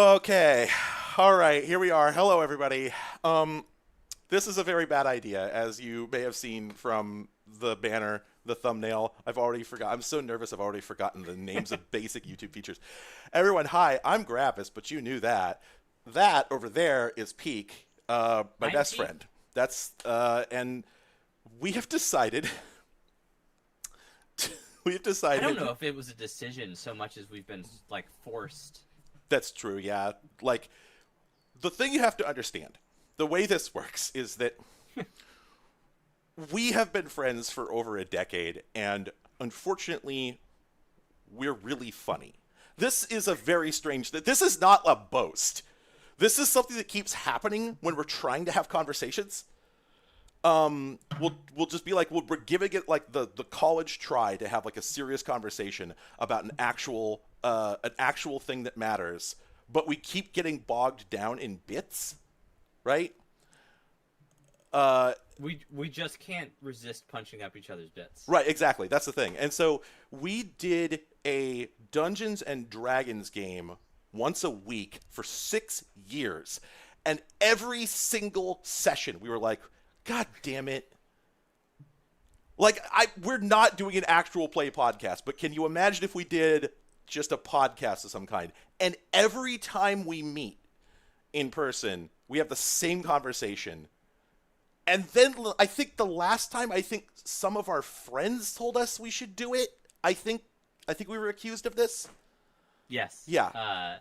Okay. All right, here we are. Hello, everybody. This is a very bad idea, as you may have seen from the banner, the thumbnail. I've already forgot. I'm so nervous. I've already forgotten the names of basic YouTube features. Everyone, hi. I'm Gravis, but you knew that. That over there is Peak, my I'm best Pete. friend. And we have decided. we have I don't decided. know if it was a decision so much as we've been like forced. That's true. Yeah. Like the thing you have to understand, the way this works is that we have been friends for over a decade, and unfortunately, we're really funny. This is a very strange. This is not a boast. This is something that keeps happening when we're trying to have conversations. We'll just be like we're giving it like the college try to have like a serious conversation about an actual thing that matters, but we keep getting bogged down in bits, right? Uh, We just can't resist punching up each other's bits. Right, exactly. That's the thing. And so we did a Dungeons and Dragons game once a week for 6 years. And every single session, we were like, God damn it. We're not doing an actual play podcast, but can you imagine if we did just a podcast of some kind? And every time we meet in person, we have the same conversation. And then I think the last time, I think some of our friends told us we should do it. I think we were accused of this. Yes. Yeah,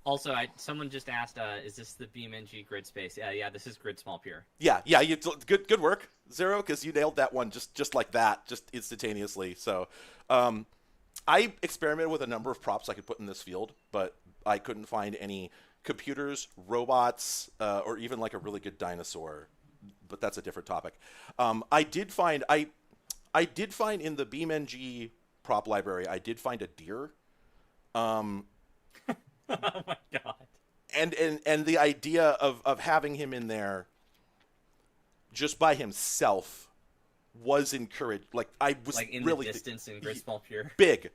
Also, someone just asked, "Is this the BeamNG grid space?" Yeah. This is grid small pure. yeah. Good work, Zero, because you nailed that one just like that, just instantaneously. So, I experimented with a number of props I could put in this field, but I couldn't find any computers, robots, or even like a really good dinosaur. But that's a different topic. I did find in the BeamNG prop library, I did find a deer. Um, Oh my god. and the idea of having him in there just by himself was encouraged. Like I was Like in the really distance in grid small pure. big,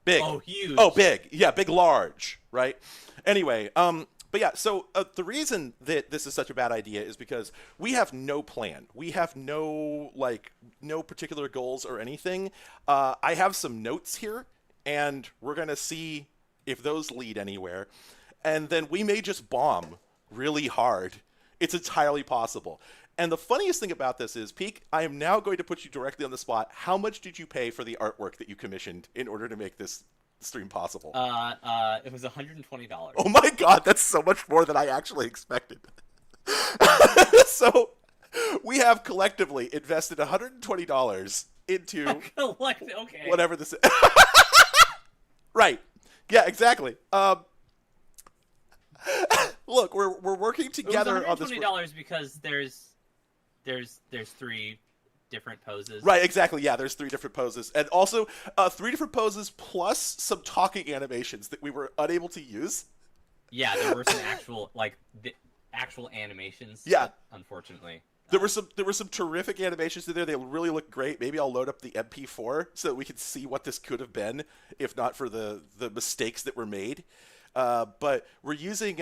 big. Oh, Oh, huge. big. Yeah, big, large. Right. Anyway, but yeah. So the reason that this is such a bad idea is because we have no plan. We have no particular goals or anything. I have some notes here, and we're gonna see if those lead anywhere, and then we may just bomb really hard. It's entirely possible. And the funniest thing about this is, Peak, I am now going to put you directly on the spot. How much did you pay for the artwork that you commissioned in order to make this stream possible? It was $120. Oh my god, that's so much more than I actually expected. So we have collectively invested $120 into Okay. whatever this is. Right. Yeah, exactly. Look, we're working It was together on this. $120 because there's three different poses. Right, exactly. Yeah, there's three different poses, and also three different poses plus some talking animations that we were unable to use. Yeah, there were some actual animations. Yeah, Unfortunately. there were some terrific animations in there. They really look great. Maybe I'll load up the MP4 so that we can see what this could have been, if not for the mistakes that were made. But we're using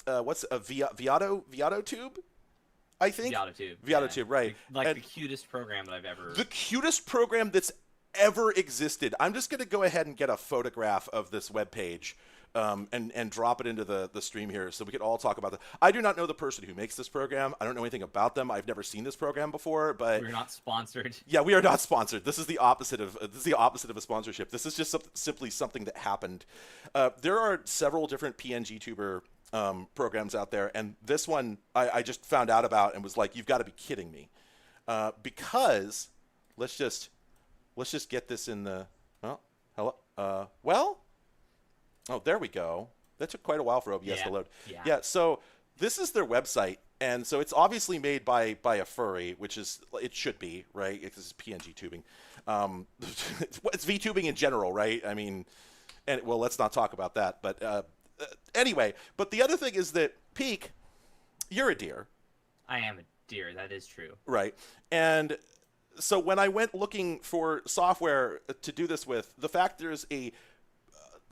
what's a Viato tube, I think. Viato Viato yeah. tube, right? Like And the cutest program that I've ever. the cutest program that's ever existed. I'm just going to go ahead and get a photograph of this web page, and drop it into the stream here so we can all talk about it. I do not know the person who makes this program. I don't know anything about them. I've never seen this program before, but We're not sponsored. yeah, we are not sponsored. This is the opposite of a sponsorship. This is just simply something that happened. There are several different PNG tuber programs out there, and this one I just found out about and was like, "You've got to be kidding me!" Because let's just get this in the hello. Well, oh, there we go. That took quite a while for OBS to Yeah. load. Yeah. Yeah, so this is their website, and so it's obviously made by a furry, which is it should be, right? This is PNG tubing. It's VTubing in general, right? I mean, and well, let's not talk about that. But anyway, but the other thing is that Peak, you're a deer, I am a deer. That is true. right? And so when I went looking for software to do this with, the fact there's a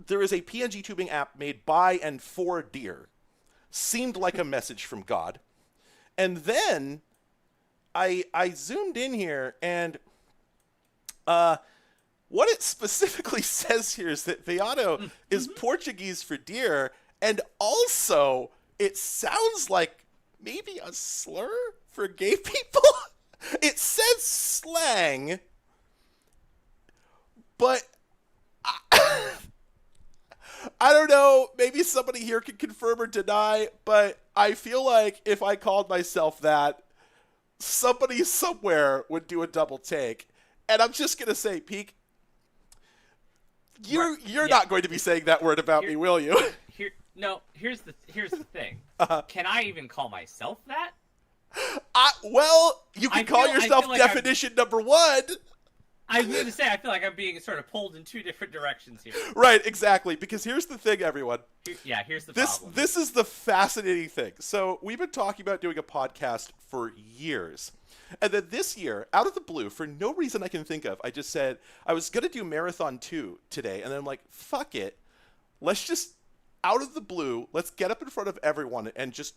there is a PNG tubing app made by and for deer. Seemed like a message from God. And then I zoomed in here, and what it specifically says here is that veado is Portuguese for deer, and also it sounds like maybe a slur for gay people. It says slang, but I don't know, maybe somebody here can confirm or deny, but I feel like if I called myself that, somebody somewhere would do a double take. And I'm just going to say, Peak, you're not going to be saying that word about me, will you? Here's the thing. Can I even call myself that? Well, you can call yourself like definition number one. I was going to say, I feel like I'm being sort of pulled in two different directions here. Right, exactly. Because here's the thing, everyone. Here's the problem. This is the fascinating thing. So we've been talking about doing a podcast for years. And then this year, out of the blue, for no reason I can think of, I just said, I was going to do Marathon 2 today. And then I'm like, fuck it. Let's just, out of the blue, let's get up in front of everyone and just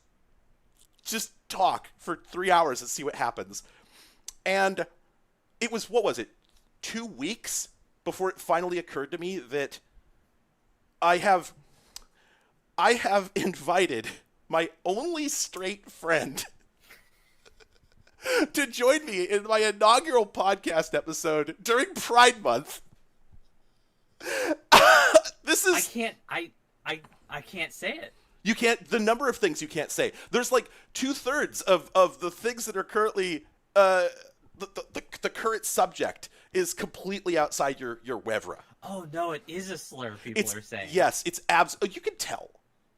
talk for 3 hours and see what happens. And it was, what was it? 2 weeks before it finally occurred to me that I have invited my only straight friend to join me in my inaugural podcast episode during Pride Month. This is I can't say it. You can't. The number of things you can't say. There's like 2/3 of the things that are currently the current subject is completely outside your wevra. Oh no, it is a slur. People are saying. Yes, it's you can tell.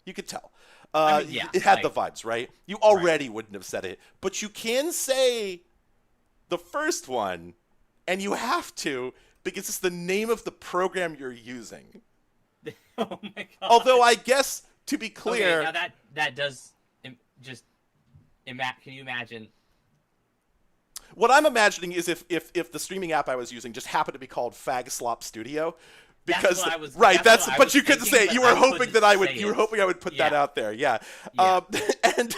You could tell. I mean, yeah, it had the vibes, right? You already wouldn't have said it, but you can say the first one, and you have to because it's the name of the program you're using. Oh my god! Although I guess to be clear, okay, now that does just can you imagine? What I'm imagining is if the streaming app I was using just happened to be called Fag Slop Studio, because but you couldn't say it. You were hoping that I would. You were hoping I would put that out there. Yeah. And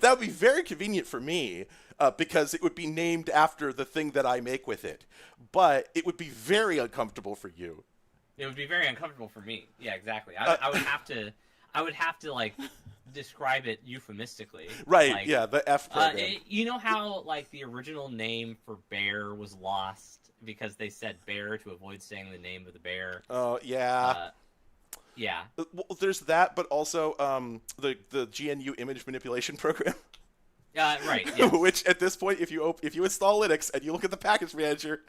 that would be very convenient for me because it would be named after the thing that I make with it. But it would be very uncomfortable for you. It would be very uncomfortable for me. Yeah, exactly. I would have to like describe it euphemistically. Right. Like, yeah. The F program. You know how like the original name for bear was lost because they said bear to avoid saying the name of the bear. Oh yeah. Yeah. Well, there's that, but also the GNU image manipulation program. Right. Yes. Which at this point, if you install Linux and you look at the package manager,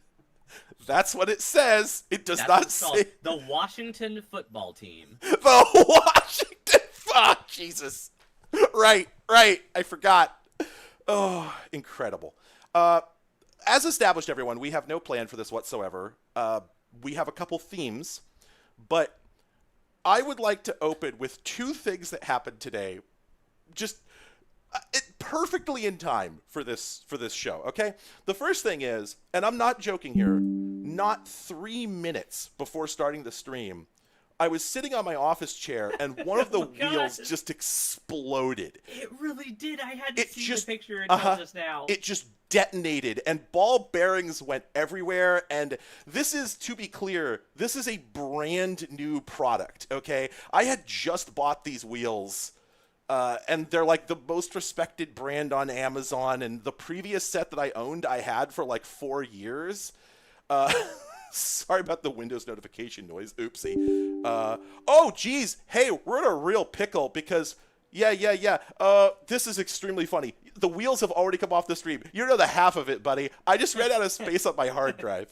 that's what it says. It does not say the Washington football team. The Washington. Oh, Jesus. Right. I forgot. Oh, incredible. As established, everyone, we have no plan for this whatsoever. We have a couple themes, but I would like to open with two things that happened today, just perfectly in time for this show. Okay, the first thing is, and I'm not joking here, not 3 minutes before starting the stream, I was sitting on my office chair and one of the wheels just exploded. It really did. I had to see the picture until just now. It just detonated and ball bearings went everywhere. And this is, to be clear, this is a brand new product. Okay, I had just bought these wheels. And they're like the most respected brand on Amazon. And the previous set that I owned, I had for like 4 years. Sorry about the Windows notification noise. Oopsie. Oh, geez. Hey, we're in a real pickle because, yeah. This is extremely funny. The wheels have already come off the stream. You don't know the half of it, buddy. I just ran out of space on my hard drive.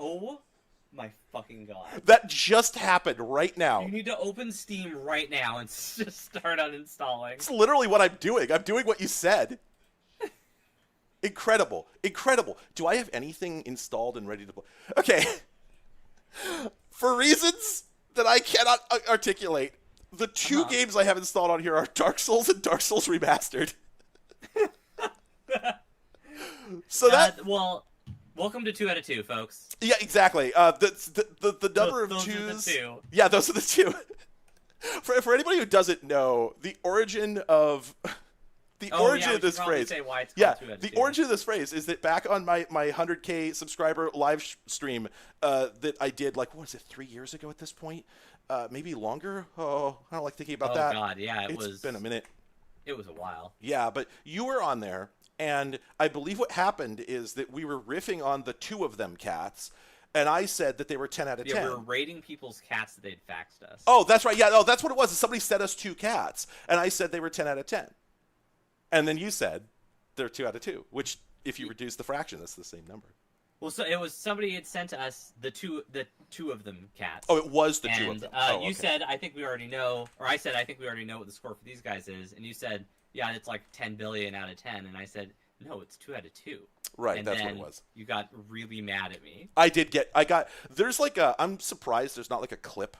Oh, my fucking God. That just happened right now. You need to open Steam right now and just start uninstalling. It's literally what I'm doing. I'm doing what you said. Incredible. Do I have anything installed and ready to play? Okay. For reasons that I cannot articulate, the two games I have installed on here are Dark Souls and Dark Souls Remastered. So Welcome to 2 out of 2, folks. Yeah, exactly. The number of Those are the twos. two. Yeah, those are the two. For anybody who doesn't know, the origin of this phrase. Say why it's Yeah, called 2 out of the 2. origin of this phrase is that back on my 100K subscriber live stream that I did, like, what was it, 3 years ago at this point? Maybe longer? Oh, I don't like thinking about that. Oh, God, yeah, It's been a minute. It was a while. Yeah, but you were on there, and I believe what happened is that we were riffing on the two of them cats, and I said that they were 10 out of 10. Yeah, we were rating people's cats that they'd faxed us. Oh, that's right. Yeah, oh, that's what it was. Somebody sent us 2 cats, and I said they were 10 out of 10. And then you said they're 2 out of 2, which, if you reduce the fraction, that's the same number. Well, so it was somebody had sent us the two of them cats. Oh, it was the 2 of them. You said, I think we already know, or I said, I think we already know what the score for these guys is, and you said, yeah, it's like 10 billion out of 10, and I said, no, it's 2 out of 2. Right, and that's then what it was. You got really mad at me. There's like I'm surprised there's not like a clip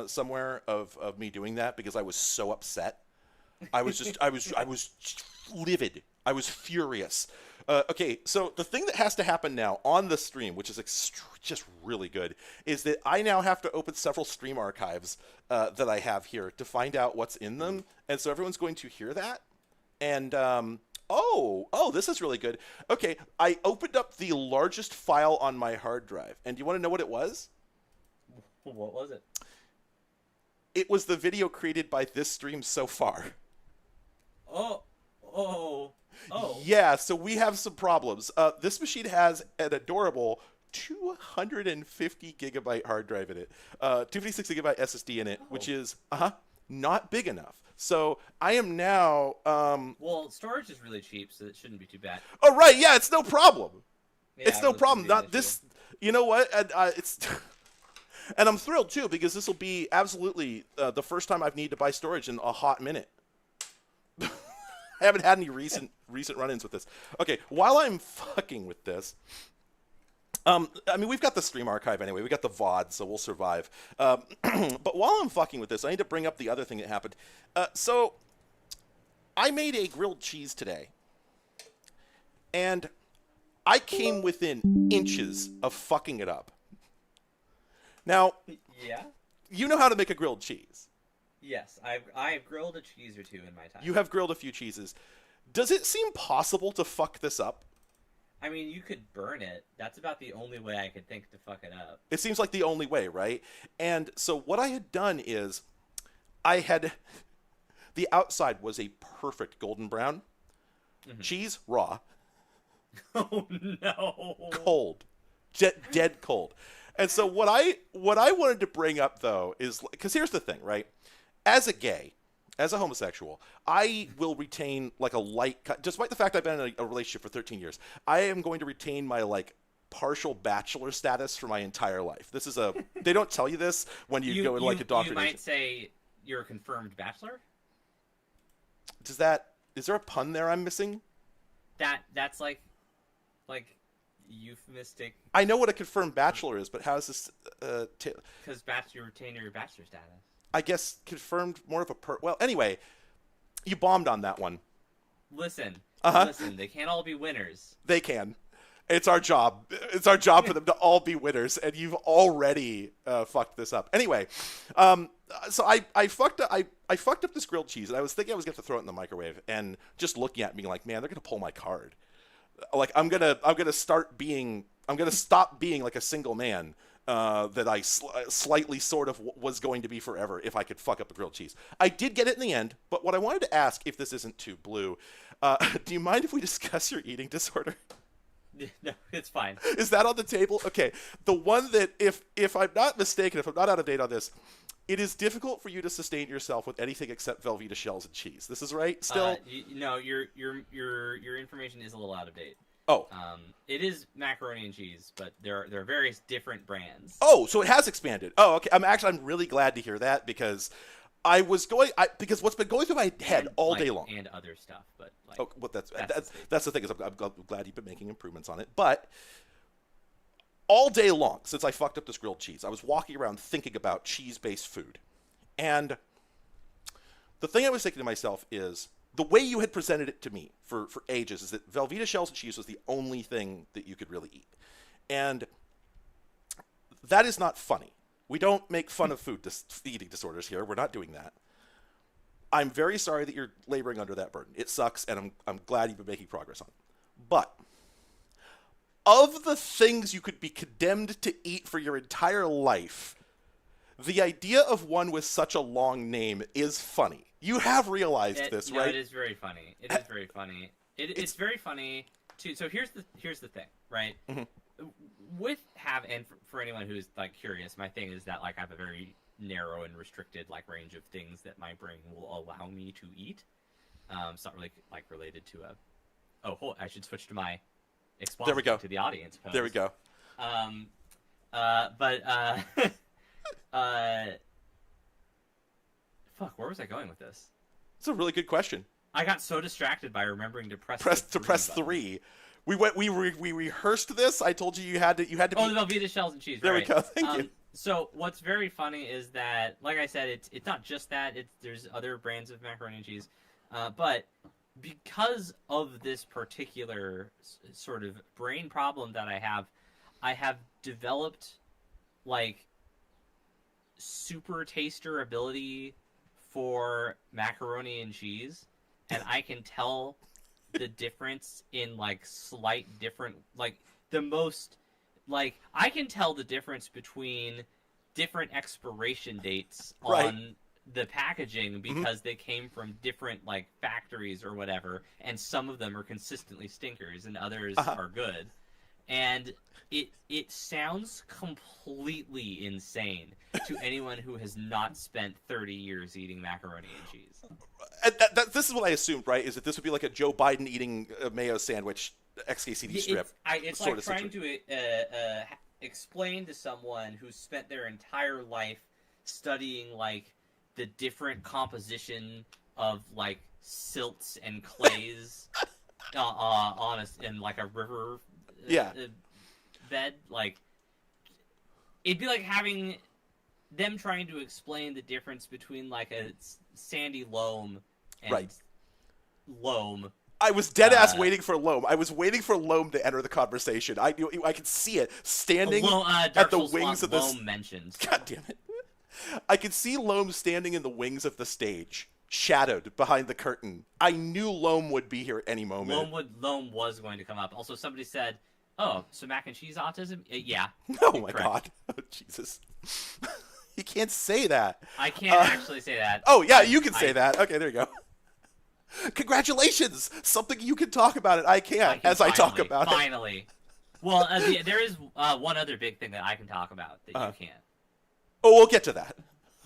somewhere of me doing that, because I was so upset. I was livid. I was furious. Okay, so the thing that has to happen now on the stream, which is just really good, is that I now have to open several stream archives that I have here to find out what's in them, and so everyone's going to hear that. And this is really good. Okay, I opened up the largest file on my hard drive, and do you want to know what it was? What was it? It was the video created by this stream so far. Oh. Yeah, so we have some problems. This machine has an adorable 250 gigabyte hard drive in it, 256 gigabyte SSD in it, which is not big enough. So I am now. Well, storage is really cheap, so it shouldn't be too bad. Oh right, yeah, it's no problem. Yeah, it's no problem. Not this. You know what? It's. And I'm thrilled too, because this will be absolutely the first time I've needed to buy storage in a hot minute. I haven't had any recent run-ins with this. Okay, while I'm fucking with this, I mean, we've got the stream archive anyway. We got the VOD, so we'll survive. But while I'm fucking with this, I need to bring up the other thing that happened. So I made a grilled cheese today, and I came within inches of fucking it up. Now, yeah, you know how to make a grilled cheese. Yes, I've grilled a cheese or two in my time. You have grilled a few cheeses. Does it seem possible to fuck this up? I mean, you could burn it. That's about the only way I could think to fuck it up. It seems like the only way, right? And so what I had done is the outside was a perfect golden brown. Mm-hmm. Cheese, raw. Oh, no. Cold. Dead cold. And so what I wanted to bring up, though, is, because here's the thing, right? As a homosexual, I will retain like a light, despite the fact I've been in a relationship for 13 years, I am going to retain my like partial bachelor status for my entire life. This is they don't tell you this when you go in like a doctor. You might say you're a confirmed bachelor? Is there a pun there I'm missing? That's like euphemistic. I know what a confirmed bachelor is, but how is this? Because you retain your bachelor status. I guess confirmed more of a well, anyway, you bombed on that one. Listen, they can't all be winners. They can. It's our job. It's our job for them to all be winners, and you've already fucked this up. Anyway, so I fucked up this grilled cheese, and I was thinking I was going to throw it in the microwave, and just looking at me like, man, they're going to pull my card. Like I'm gonna stop being like a single man that I slightly sort of was going to be forever if I could fuck up a grilled cheese. I did get it in the end, but what I wanted to ask, if this isn't too blue, do you mind if we discuss your eating disorder? No, it's fine. Is that on the table? Okay, the one that if I'm not mistaken, if I'm not out of date on this, it is difficult for you to sustain yourself with anything except Velveeta shells and cheese. This is right still? No, your information is a little out of date. Oh. It is macaroni and cheese, but there are various different brands. Oh, so it has expanded. Oh, okay. I'm really glad to hear that, because because what's been going through my head all day long, and other stuff, but like, oh, but that's the thing, is I'm glad you've been making improvements on it, but all day long since I fucked up this grilled cheese, I was walking around thinking about cheese-based food, and the thing I was thinking to myself is, the way you had presented it to me for ages is that Velveeta shells and cheese was the only thing that you could really eat. And that is not funny. We don't make fun of eating disorders here. We're not doing that. I'm very sorry that you're laboring under that burden. It sucks, and I'm glad you've been making progress on it. But of the things you could be condemned to eat for your entire life, the idea of one with such a long name is funny. You have realized this, right? It is very funny. It is very funny. It's very funny too. So here's the thing, right? Mm-hmm. And for anyone who's like curious, my thing is that like I have a very narrow and restricted like range of things that my brain will allow me to eat. It's not really like related to I should switch to my there we go. to the audience pose. There we go. Fuck, where was I going with this? It's a really good question. I got so distracted by remembering to press three. We rehearsed this. I told you had to be. Oh, the Velveeta shells and cheese. There right. we go. Thank you. So what's very funny is that, like I said, it's not just that. There's other brands of macaroni and cheese, but because of this particular sort of brain problem that I have developed like super taster ability for macaroni and cheese, and I can tell the difference in like slight different, like the most, like I can tell the difference between different expiration dates on the packaging because they came from different like factories or whatever, and some of them are consistently stinkers and others are good. And it sounds completely insane to anyone who has not spent 30 years eating macaroni and cheese. And this is what I assumed, right? Is that this would be like a Joe Biden eating a mayo sandwich XKCD strip. It's like trying to explain to someone who's spent their entire life studying like the different composition of like silts and clays in like a river bed. Like it'd be like having them trying to explain the difference between like a sandy loam and loam. I was dead ass waiting for loam. I was waiting for loam to enter the conversation. I could see it standing at the wings of the loam mentioned. God damn it! I could see loam standing in the wings of the stage, shadowed behind the curtain. I knew loam would be here at any moment. Loam was going to come up. Also, somebody said, "Oh, so mac and cheese autism?" Yeah. Oh my god! Oh, Jesus! You can't say that. I can't actually say that. Oh yeah, you can say that. Okay, there you go. Congratulations! Something you can talk about it. I can't as I talk about it. Finally. Well, there is one other big thing that I can talk about that you can't. Oh, we'll get to that.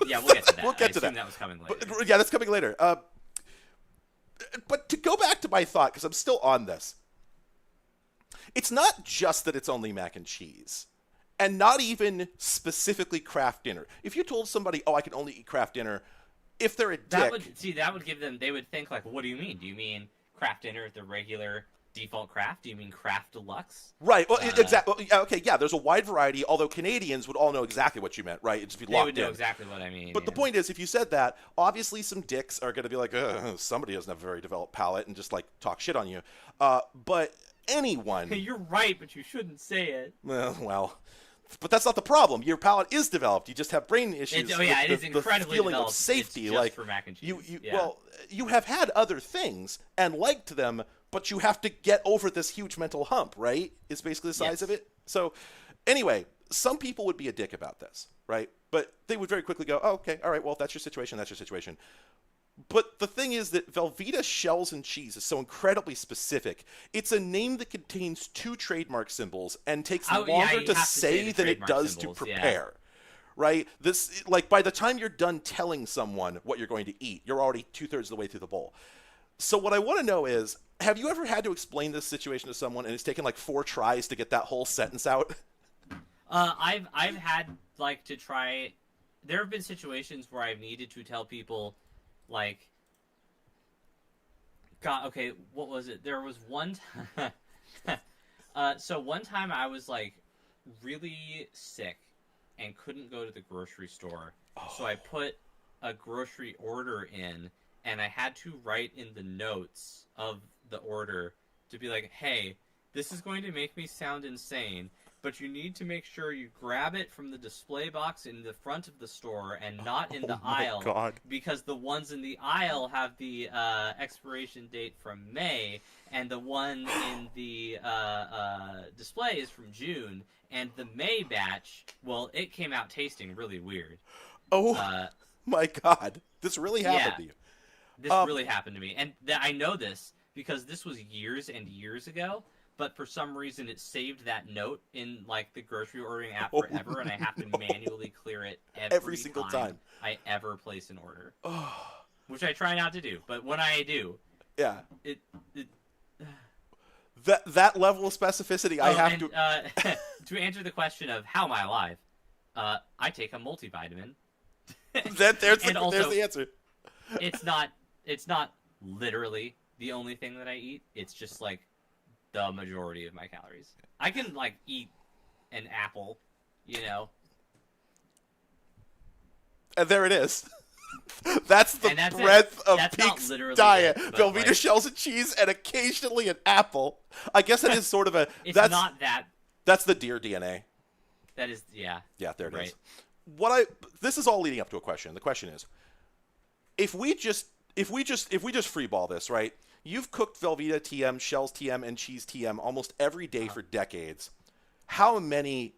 Yeah, we'll get to that. We'll get to that. That was coming later. But, yeah, that's coming later. But to go back to my thought, because I'm still on this, it's not just that it's only mac and cheese, and not even specifically Kraft Dinner. If you told somebody, "Oh, I can only eat Kraft Dinner," if they're a dick, that would give them. They would think like, "What do you mean? Do you mean Kraft Dinner, the regular default Kraft? Do you mean Kraft Deluxe?" Right. Well, exactly. Okay. Yeah. There's a wide variety. Although Canadians would all know exactly what you meant, right? It'd just be locked in. They would know exactly what I mean. But the point is, if you said that, obviously some dicks are going to be like, somebody doesn't have a very developed palate, and just like talk shit on you. But anyone. You're right, but you shouldn't say it. Well. But that's not the problem. Your palate is developed. You just have brain issues. It is incredibly the feeling developed. of safety, it's just like for mac and cheese. Well, you have had other things and liked them, but you have to get over this huge mental hump, right? Is basically the size of it. So, anyway, some people would be a dick about this, right? But they would very quickly go, "Oh, okay, all right. Well, if that's your situation. That's your situation." But the thing is that Velveeta shells and cheese is so incredibly specific. It's a name that contains 2 trademark symbols and takes longer to say than it does to prepare. Right? This, like, by the time you're done telling someone what you're going to eat, you're already 2/3 of the way through the bowl. So what I want to know is, have you ever had to explain this situation to someone and it's taken like 4 tries to get that whole sentence out? I've had like to try. There have been situations where I've needed to tell people. Like, God, okay, what was it? There was one time, so one time I was, like, really sick and couldn't go to the grocery store. So I put a grocery order in, and I had to write in the notes of the order to be like, "Hey, this is going to make me sound insane, but you need to make sure you grab it from the display box in the front of the store and not in the aisle. God. Because the ones in the aisle have the expiration date from May, and the one in the display is from June. And the May batch, well, it came out tasting really weird. Oh my God. This really happened to you. This really happened to me. And I know this because this was years and years ago. But for some reason, it saved that note in like the grocery ordering app forever, and I have to manually clear it every single time I ever place an order. Which I try not to do, but when I do, yeah, it that level of specificity, I have to. To answer the question of how am I alive, I take a multivitamin. there's also, the answer. It's not literally the only thing that I eat. It's just like the majority of my calories. I can like eat an apple, you know. And there it is. That's the breadth of Peak's diet. Velveeta like, shells and cheese and occasionally an apple. I guess it is sort of a... It's not that... That's the deer DNA. That is, yeah. Yeah, there it is. This is all leading up to a question. The question is, if we just freeball this, right? You've cooked Velveeta TM, shells TM, and cheese TM almost every day for decades. How many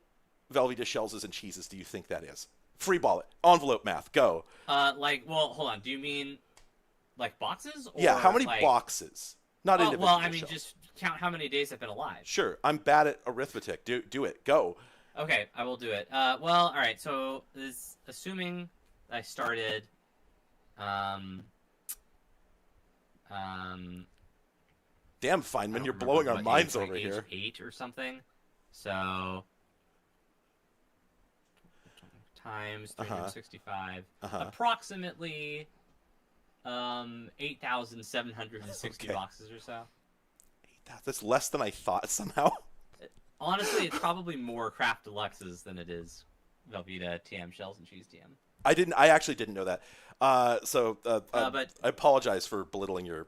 Velveeta shells and cheeses do you think that is? Freeball it. Envelope math. Go. Well, hold on. Do you mean like boxes? Or yeah. How many boxes? Not individual. Well, I mean, shells. Just count how many days I've been alive. Sure. I'm bad at arithmetic. Do it. Go. Okay, I will do it. Well, all right. So, assuming I started, damn, Feynman, you're blowing our minds over here. 8 or something. So times 365, approximately 8,760 boxes or so. That's less than I thought somehow. Honestly, it's probably more Kraft Deluxes than it is Velveeta TM shells and cheese TM. I actually didn't know that. But I apologize for belittling your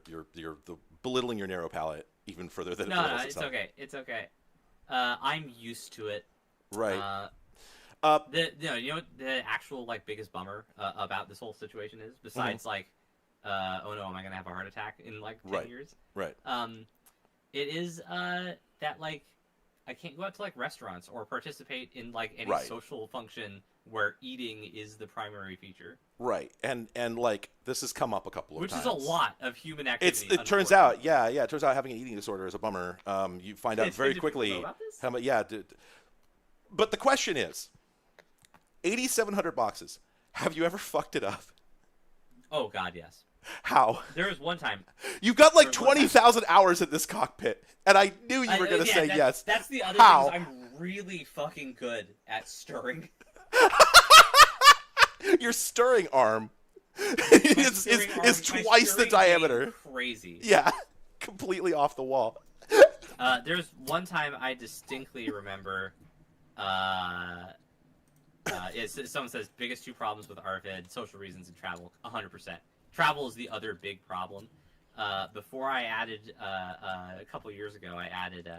narrow palate even further than no, it's okay. It's okay. I'm used to it. Right. You know what the actual like biggest bummer about this whole situation is, besides like, oh no, am I gonna have a heart attack in like 10 years? Right. It is that like I can't go out to like restaurants or participate in like any social function where eating is the primary feature. Right. And like this has come up a couple of times. Which is a lot of human activity. It turns out, it turns out having an eating disorder is a bummer. You find out very quickly know about this? how much. Yeah. But the question is, 8,700 boxes. Have you ever fucked it up? Oh God, yes. How? There was one time. You've got like 20,000 hours in this cockpit, and I knew you were going to say yes. That's the other thing. I'm really fucking good at stirring. Your stirring arm is twice the diameter. Crazy. Yeah, completely off the wall. There's one time I distinctly remember. Someone says biggest 2 problems with ARFID: social reasons and travel. 100%. Travel is the other big problem. Before I added a couple years ago, I added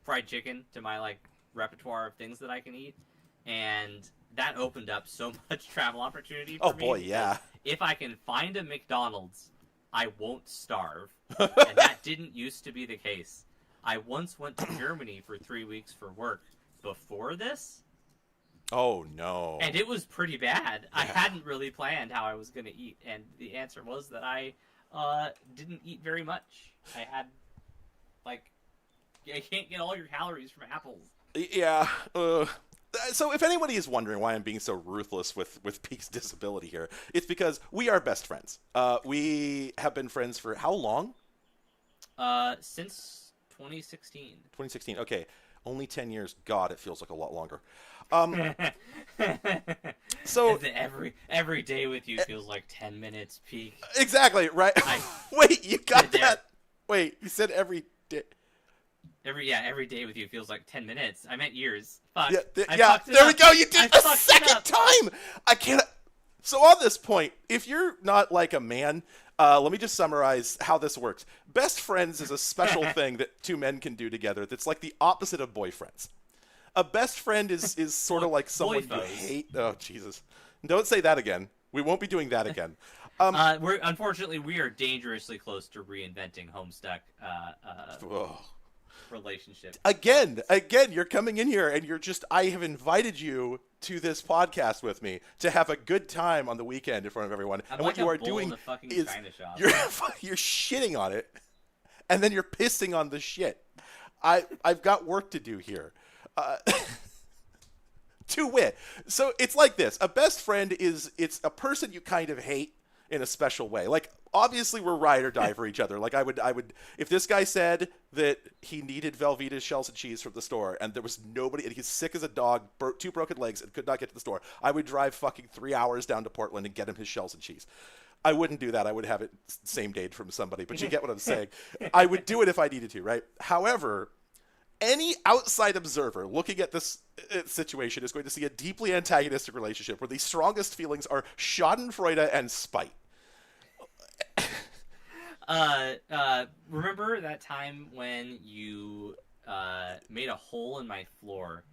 fried chicken to my like repertoire of things that I can eat, and that opened up so much travel opportunity for me. Oh boy, yeah. If I can find a McDonald's, I won't starve, and that didn't used to be the case. I once went to Germany for 3 weeks for work before this. Oh no. And it was pretty bad. Yeah. I hadn't really planned how I was going to eat, and the answer was that I didn't eat very much. I had like you can't get all your calories from apples. Yeah. So if anybody is wondering why I'm being so ruthless with Peak's disability here, it's because we are best friends. We have been friends for how long? Since 2016. 2016. Okay. Only 10 years. God, it feels like a lot longer. So every day with you feels like 10 minutes, Peak. Exactly, right? Wait, you got that? Wait, you said every day. Every day with you feels like 10 minutes. I meant years. Fuck. Yeah, there we go. You did a second time. I can't. So on this point, if you're not like a man, let me just summarize how this works. Best friends is a special thing that two men can do together that's like the opposite of boyfriends. A best friend is sort of like someone you hate. Oh, Jesus. Don't say that again. We won't be doing that again. Unfortunately, we are dangerously close to reinventing Homestuck relationship. Again, you're coming in here and I have invited you to this podcast with me to have a good time on the weekend in front of everyone. I'm and like what you are bull doing in the fucking is China shop. you're shitting on it, and then you're pissing on the shit. I've got work to do here. To wit. So it's like this. A best friend it's a person you kind of hate in a special way. Like, obviously we're ride or die for each other. Like I would if this guy said that he needed Velveeta's shells and cheese from the store and there was nobody and he's sick as a dog, two broken legs and could not get to the store, I would drive fucking 3 hours down to Portland and get him his shells and cheese. I wouldn't do that. I would have it same day from somebody, but you get what I'm saying. I would do it if I needed to, right? However, any outside observer looking at this situation is going to see a deeply antagonistic relationship where the strongest feelings are schadenfreude and spite. Remember that time when you made a hole in my floor,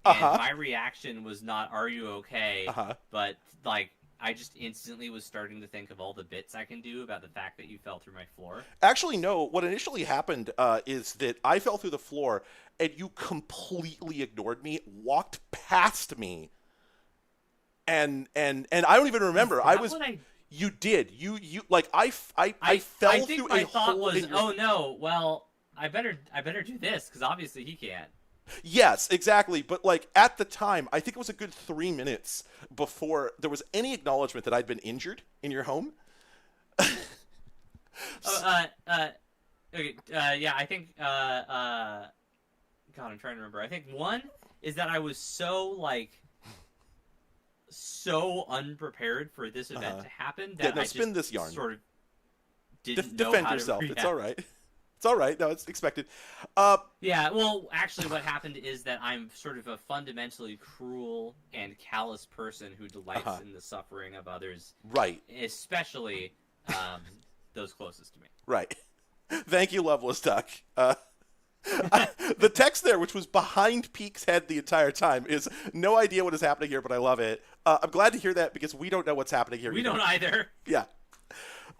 and my reaction was not "Are you okay?" But like I just instantly was starting to think of all the bits I can do about the fact that you fell through my floor. Actually, no. What initially happened is that I fell through the floor, and you completely ignored me, walked past me, and I don't even remember. You did. You like I fell through a hole in your... Oh no! Well, I better do this because obviously he can't. Yes, exactly. But like at the time, I think it was a good 3 minutes before there was any acknowledgement that I'd been injured in your home. Okay. Yeah, I think. God, I'm trying to remember. I think one is that I was so unprepared for this event to happen that I spin this yarn. Sort of didn't know defend how yourself. to react. It's all right. It's all right. No, it's expected. Yeah, well, actually, what happened is that I'm sort of a fundamentally cruel and callous person who delights in the suffering of others. Right. Especially those closest to me. Right. Thank you, Loveless Duck. The text there, which was behind Peak's head the entire time, is no idea what is happening here, but I love it. I'm glad to hear that because we don't know what's happening here. We don't either. Yeah.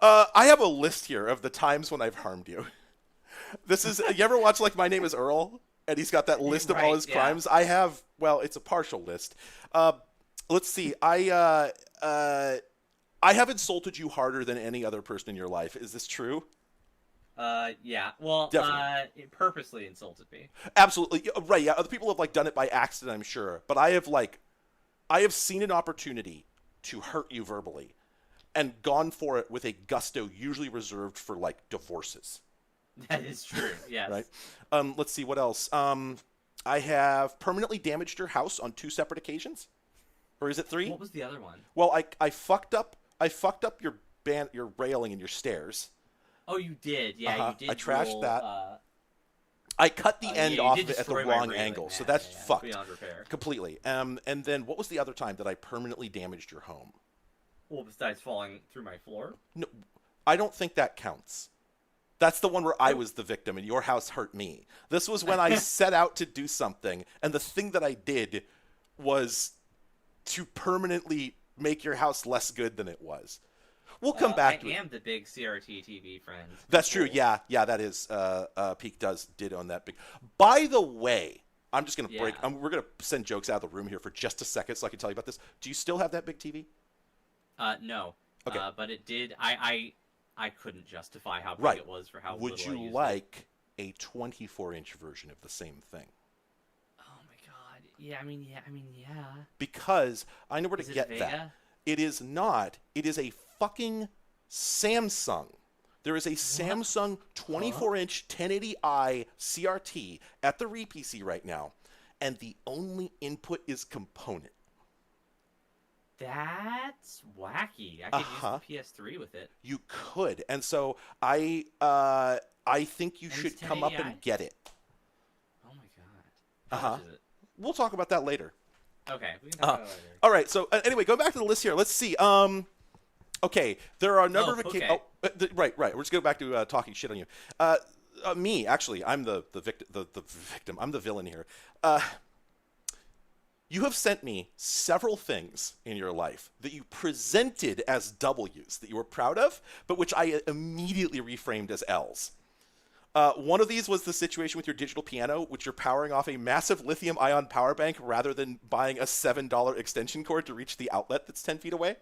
I have a list here of the times when I've harmed you. This is, you ever watch like My Name is Earl? And he's got that list of all his crimes. I have, well, it's a partial list. Let's see. I have insulted you harder than any other person in your life. Is this true? Yeah. Well, it purposely insulted me. Absolutely. Right, yeah. Other people have like done it by accident, I'm sure. But I have seen an opportunity to hurt you verbally and gone for it with a gusto usually reserved for like divorces. That is true, yes. Right. Let's see what else. I have permanently damaged your house on 2 separate occasions, or is it 3? What was the other one? Well, I fucked up your railing and your stairs. Oh, you did. Yeah, you did. I trashed that. I cut the end off at the wrong angle, so that's fucked beyond repair. Completely. And then what was the other time that I permanently damaged your home? Well, besides falling through my floor. No, I don't think that counts. That's the one where I was the victim and your house hurt me. This was when I set out to do something, and the thing that I did was to permanently make your house less good than it was. We'll come back to it. I am the big CRT TV friend. That's true. Yeah, that is. Peak did own that big. By the way, I'm just going to break. We're going to send jokes out of the room here for just a second so I can tell you about this. Do you still have that big TV? No. Okay. But it did. I couldn't justify how big it was for how little I used it. Would you like a 24-inch version of the same thing? Oh my god. Yeah, I mean, yeah. Because I know where to get Vega? that. It is not. It is a fucking Samsung. There is a Samsung 24-inch 1080i CRT at the RePC right now, and the only input is component. That's wacky. I could use the PS3 with it. You could, and so I think you should come up and get it. Oh my god. How much is it? We'll talk about that later. Okay, we can talk about it later. All right. So anyway, go back to the list here. Let's see. Okay, there are a number of occasions. okay. Oh, right. We're just going back to talking shit on you. Me, actually, I'm the victim. The victim. I'm the villain here. You have sent me several things in your life that you presented as W's that you were proud of, but which I immediately reframed as L's. One of these was the situation with your digital piano, which you're powering off a massive lithium-ion power bank rather than buying a $7 extension cord to reach the outlet that's 10 feet away.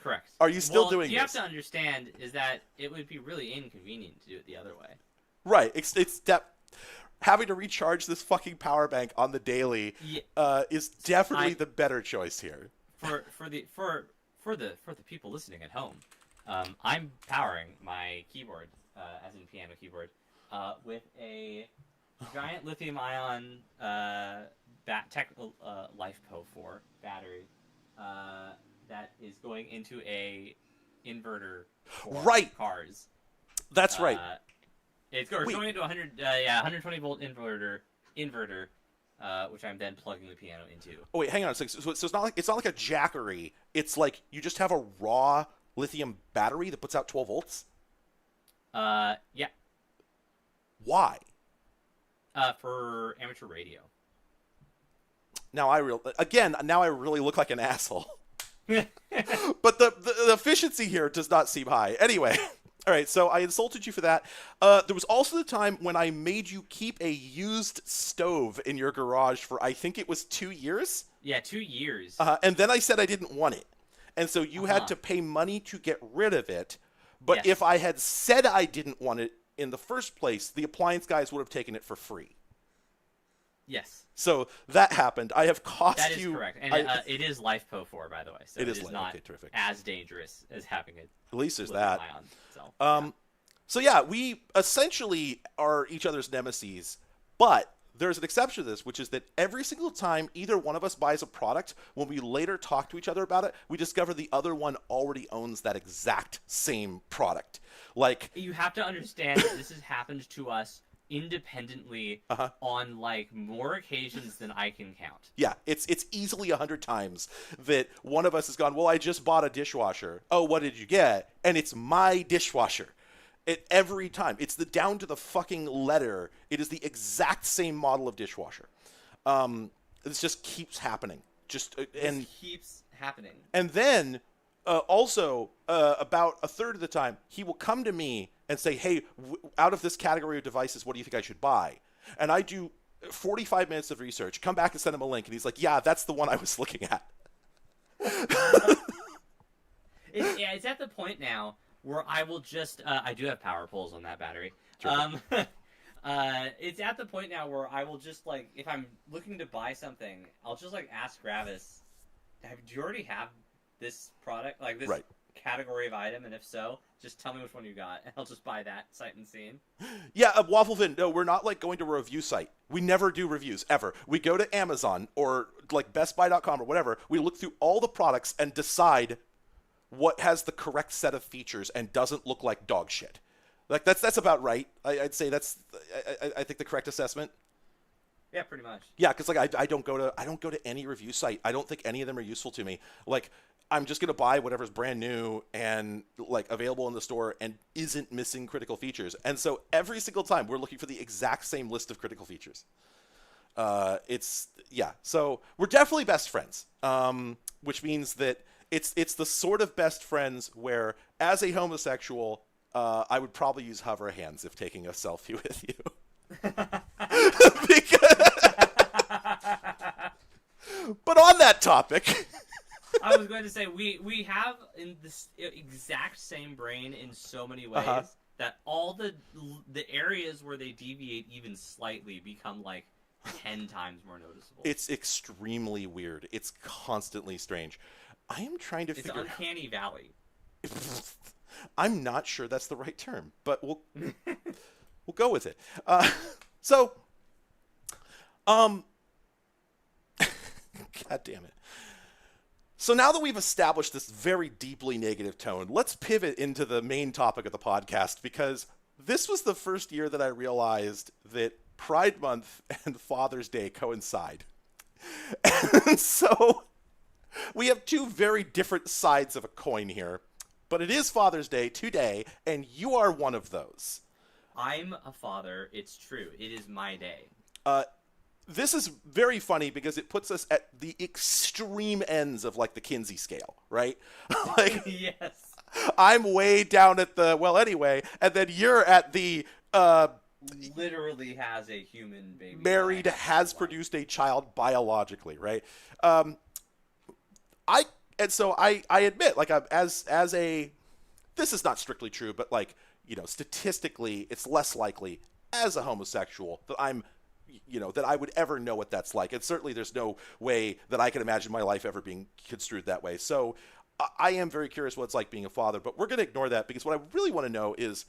Correct. Are you still doing this? You have this? to understand is that it would be really inconvenient to do it the other way. Right. Having to recharge this fucking power bank on the daily is definitely the better choice here. For the people listening at home, I'm powering my keyboard, as in piano keyboard, with a giant lithium-ion technical LiFePO4 battery that is going into a inverter for cars. That's right. It's going into 120 volt inverter, which I'm then plugging the piano into. Oh wait, hang on a second. So it's not like a jackery. It's like you just have a raw lithium battery that puts out 12 volts. Yeah. Why? For amateur radio. Now I really look like an asshole. But the efficiency here does not seem high. Anyway. All right, so I insulted you for that. There was also the time when I made you keep a used stove in your garage for, I think it was 2 years? Yeah, 2 years. And then I said I didn't want it. And so you had to pay money to get rid of it. But if I had said I didn't want it in the first place, the appliance guys would have taken it for free. Yes. So that happened. I have cost you... That is correct. And it is LiFePO4, by the way. So it is not terrific. as dangerous as having it. At least there's that. Ion, So yeah, we essentially are each other's nemesis, but there's an exception to this, which is that every single time either one of us buys a product, when we later talk to each other about it, we discover the other one already owns that exact same product. Like, you have to understand that this has happened to us independently on like more occasions than I can count. Yeah, it's easily 100 times that one of us has gone, well, I just bought a dishwasher. Oh, what did you get? And it's my dishwasher. Every time. It's down to the fucking letter. It is the exact same model of dishwasher. This just keeps happening. It keeps happening. And then also about a third of the time, he will come to me and say, hey, out of this category of devices, what do you think I should buy? And I do 45 minutes of research, come back and send him a link, and he's like, yeah, that's the one I was looking at. It's at the point now where I will just I do have power poles on that battery. It's at the point now where I will just, like, if I'm looking to buy something, I'll just, like, ask Gravis, do you already have this product, like this category of item, and if so, just tell me which one you got, and I'll just buy that sight unseen. Yeah, Wafflefin, no, we're not like going to a review site. We never do reviews, ever. We go to Amazon or like BestBuy.com or whatever. We look through all the products and decide what has the correct set of features and doesn't look like dog shit. Like that's about right. I'd say that's I think the correct assessment. Yeah, pretty much. Yeah, because like I don't go to any review site. I don't think any of them are useful to me. Like, I'm just gonna buy whatever's brand new and like available in the store and isn't missing critical features. And so every single time we're looking for the exact same list of critical features. So we're definitely best friends. Which means that it's the sort of best friends where, as a homosexual, I would probably use hover hands if taking a selfie with you. But on that topic, I was going to say we have in this exact same brain in so many ways that all the areas where they deviate even slightly become like 10 times more noticeable. It's extremely weird. It's constantly strange. I am trying to figure. It's uncanny valley. I'm not sure that's the right term, but we'll go with it. God damn it. So now that we've established this very deeply negative tone, let's pivot into the main topic of the podcast, because this was the first year that I realized that Pride Month and Father's Day coincide. And so we have two very different sides of a coin here. But it is Father's Day today, and you are one of those. I'm a father. It's true. It is my day. This is very funny because it puts us at the extreme ends of like the Kinsey scale, right? Like, Yes. I'm way down at the, well, anyway, and then you're at the Literally has a human baby. married, has produced a child biologically, right? I admit, like, as a, this is not strictly true, but like, you know, statistically, it's less likely as a homosexual that that I would ever know what that's like. And certainly there's no way that I can imagine my life ever being construed that way. So I am very curious what it's like being a father, but we're going to ignore that because what I really want to know is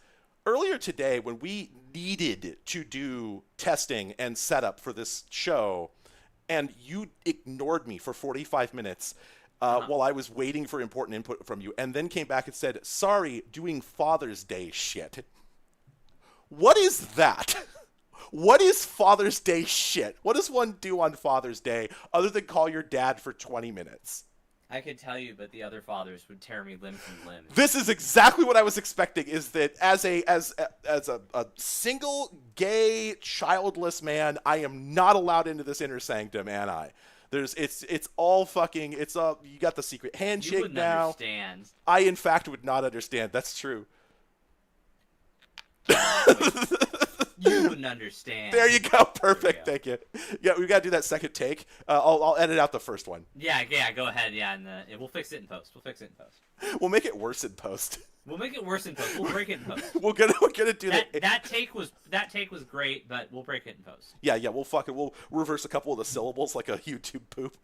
earlier today when we needed to do testing and setup for this show and you ignored me for 45 minutes while I was waiting for important input from you and then came back and said, sorry, doing Father's Day shit. What is that? What is Father's Day shit? What does one do on Father's Day other than call your dad for 20 minutes? I could tell you, but the other fathers would tear me limb from limb. This is exactly what I was expecting, is that as a single, gay, childless man, I am not allowed into this inner sanctum, am I? It's all fucking, you got the secret handshake you wouldn't now. Understand. I, in fact, would not understand. That's true. You wouldn't understand. There you go. Perfect. Thank you. Yeah, we got to do that second take. I'll edit out the first one. Yeah, go ahead. Yeah, and we'll fix it in post. We'll make it worse in post. We'll make it worse in post. We'll break it in post. We're gonna do that. That take was great, but we'll break it in post. Yeah, we'll reverse a couple of the syllables like a YouTube poop.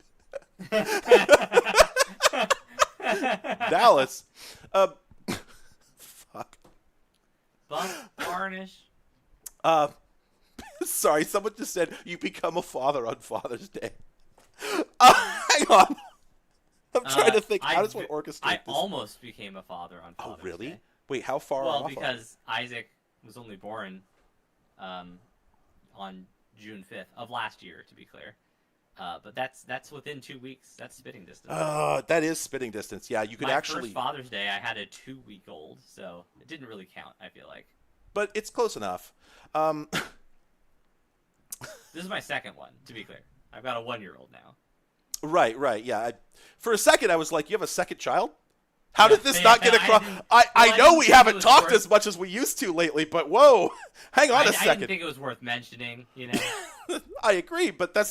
Dallas. Fuck. Buff varnish. Sorry, someone just said you become a father on Father's Day. Hang on. I'm trying to think. How does one orchestrate I this? almost became a father on Father's Oh, really? Day. Wait, how far well, off? Because Isaac was only born on June 5th of last year, to be clear. But that's within 2 weeks. That's spitting distance. That is spitting distance. Yeah, you could My actually. first Father's Day, I had a 2-week-old, so it didn't really count, I feel like. But it's close enough. This is my second one, to be clear. I've got a 1-year-old now. Right. Yeah. For a second, I was like, you have a second child? How did this not get across? I know we haven't talked as much as we used to lately, but whoa. Hang on a second. I didn't think it was worth mentioning, you know. I agree, but the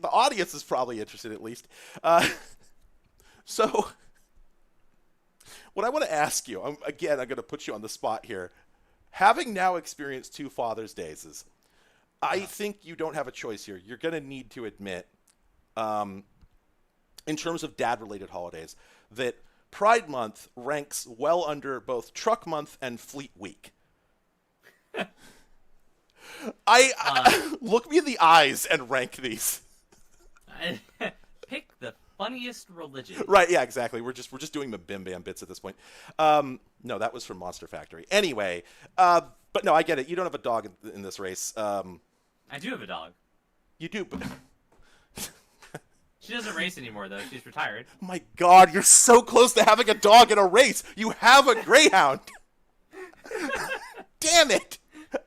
audience is probably interested at least. So, what I want to ask you, I'm going to put you on the spot here. Having now experienced 2 Father's Days, I think you don't have a choice here. You're going to need to admit, in terms of dad-related holidays, that Pride Month ranks well under both Truck Month and Fleet Week. I look me in the eyes and rank these. Pick the funniest religion. Right? Yeah, exactly. We're just doing the Bim Bam bits at this point. No, that was from Monster Factory. Anyway, but no, I get it. You don't have a dog in this race. I do have a dog. You do, but. She doesn't race anymore, though. She's retired. Oh my God, you're so close to having a dog in a race. You have a greyhound. Damn it.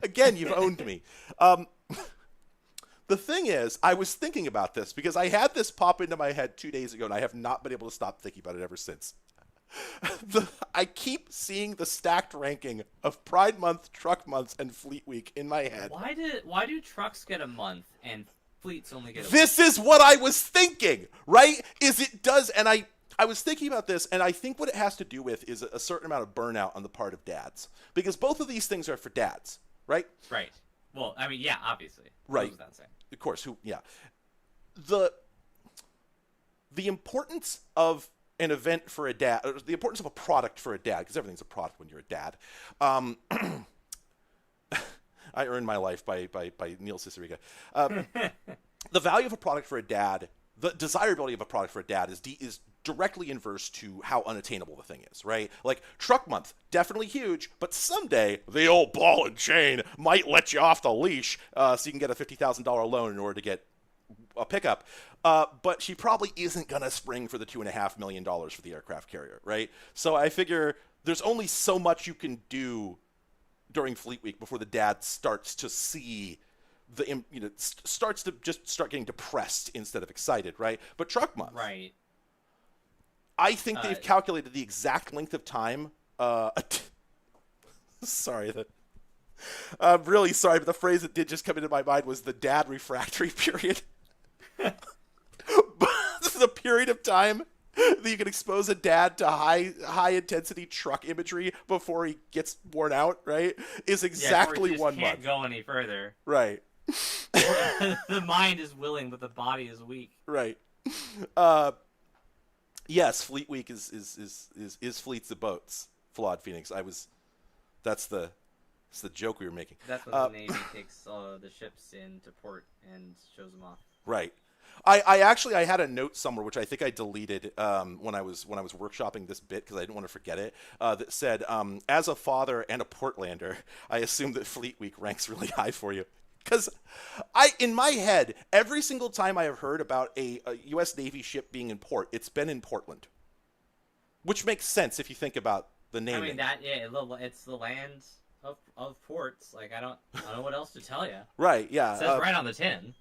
Again, you've owned me. The thing is, I was thinking about this because I had this pop into my head 2 days ago, and I have not been able to stop thinking about it ever since. I keep seeing the stacked ranking of Pride Month, Truck Months, and Fleet Week in my head. Why do trucks get a month and fleets only get a This is what I was thinking, right? And I was thinking about this, and I think what it has to do with is a certain amount of burnout on the part of dads. Because both of these things are for dads, right? Right. Well, I mean, yeah, obviously. Right. What was that saying? Of course, yeah. The importance of an event for a dad, or the importance of a product for a dad, because everything's a product when you're a dad. I earned my life by Neil Cicerega. The value of a product for a dad, the desirability of a product for a dad is directly inverse to how unattainable the thing is, right? Like Truck Month, definitely huge, but someday the old ball and chain might let you off the leash so you can get a $50,000 loan in order to get a pickup, but she probably isn't gonna spring for the $2.5 million for the aircraft carrier, right? So I figure there's only so much you can do during Fleet Week before the dad starts to see starts to just start getting depressed instead of excited, right? But Truck Month, Right. I think they've calculated the exact length of time. Sorry, I'm really sorry, but the phrase that did just come into my mind was the dad refractory period. This is a period of time that you can expose a dad to high intensity truck imagery before he gets worn out, right? Is exactly he 1 month. Can't go any further. Right. The mind is willing, but the body is weak. Right. Yes, Fleet Week is fleets of boats. Flawed Phoenix. That's the joke we were making. That's when the Navy takes the ships into port and shows them off. Right. I had a note somewhere which I think I deleted when I was workshopping this bit because I didn't want to forget it. That said, as a father and a Portlander, I assume that Fleet Week ranks really high for you. Because in my head, every single time I have heard about a U.S. Navy ship being in port, it's been in Portland, which makes sense if you think about the naming. I mean it's the land of ports. Like I don't know what else to tell you. Right? Yeah. It says right on the tin.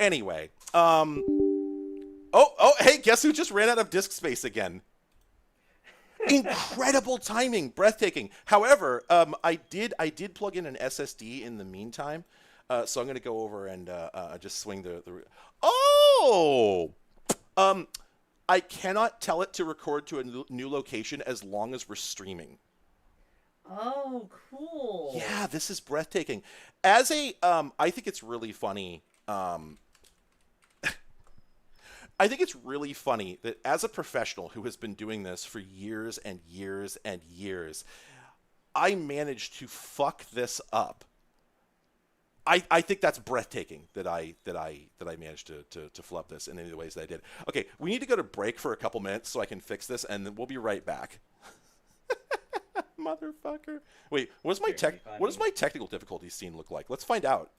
Anyway, hey, guess who just ran out of disk space again? Incredible timing, breathtaking. However, I did plug in an SSD in the meantime, so I'm going to go over and just swing the. I cannot tell it to record to a new location as long as we're streaming. Oh, cool. Yeah, this is breathtaking. As I think it's really funny. I think it's really funny that as a professional who has been doing this for years and years and years, I managed to fuck this up. I think that's breathtaking that I managed to flub this in any of the ways that I did. Okay, we need to go to break for a couple minutes so I can fix this, and then we'll be right back. Motherfucker. Wait, what does my technical difficulty scene look like? Let's find out.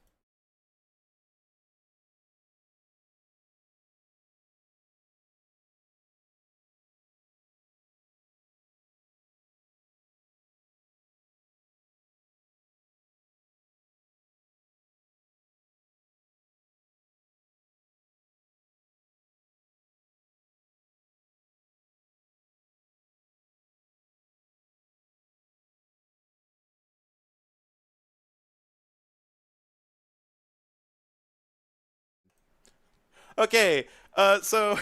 Okay, so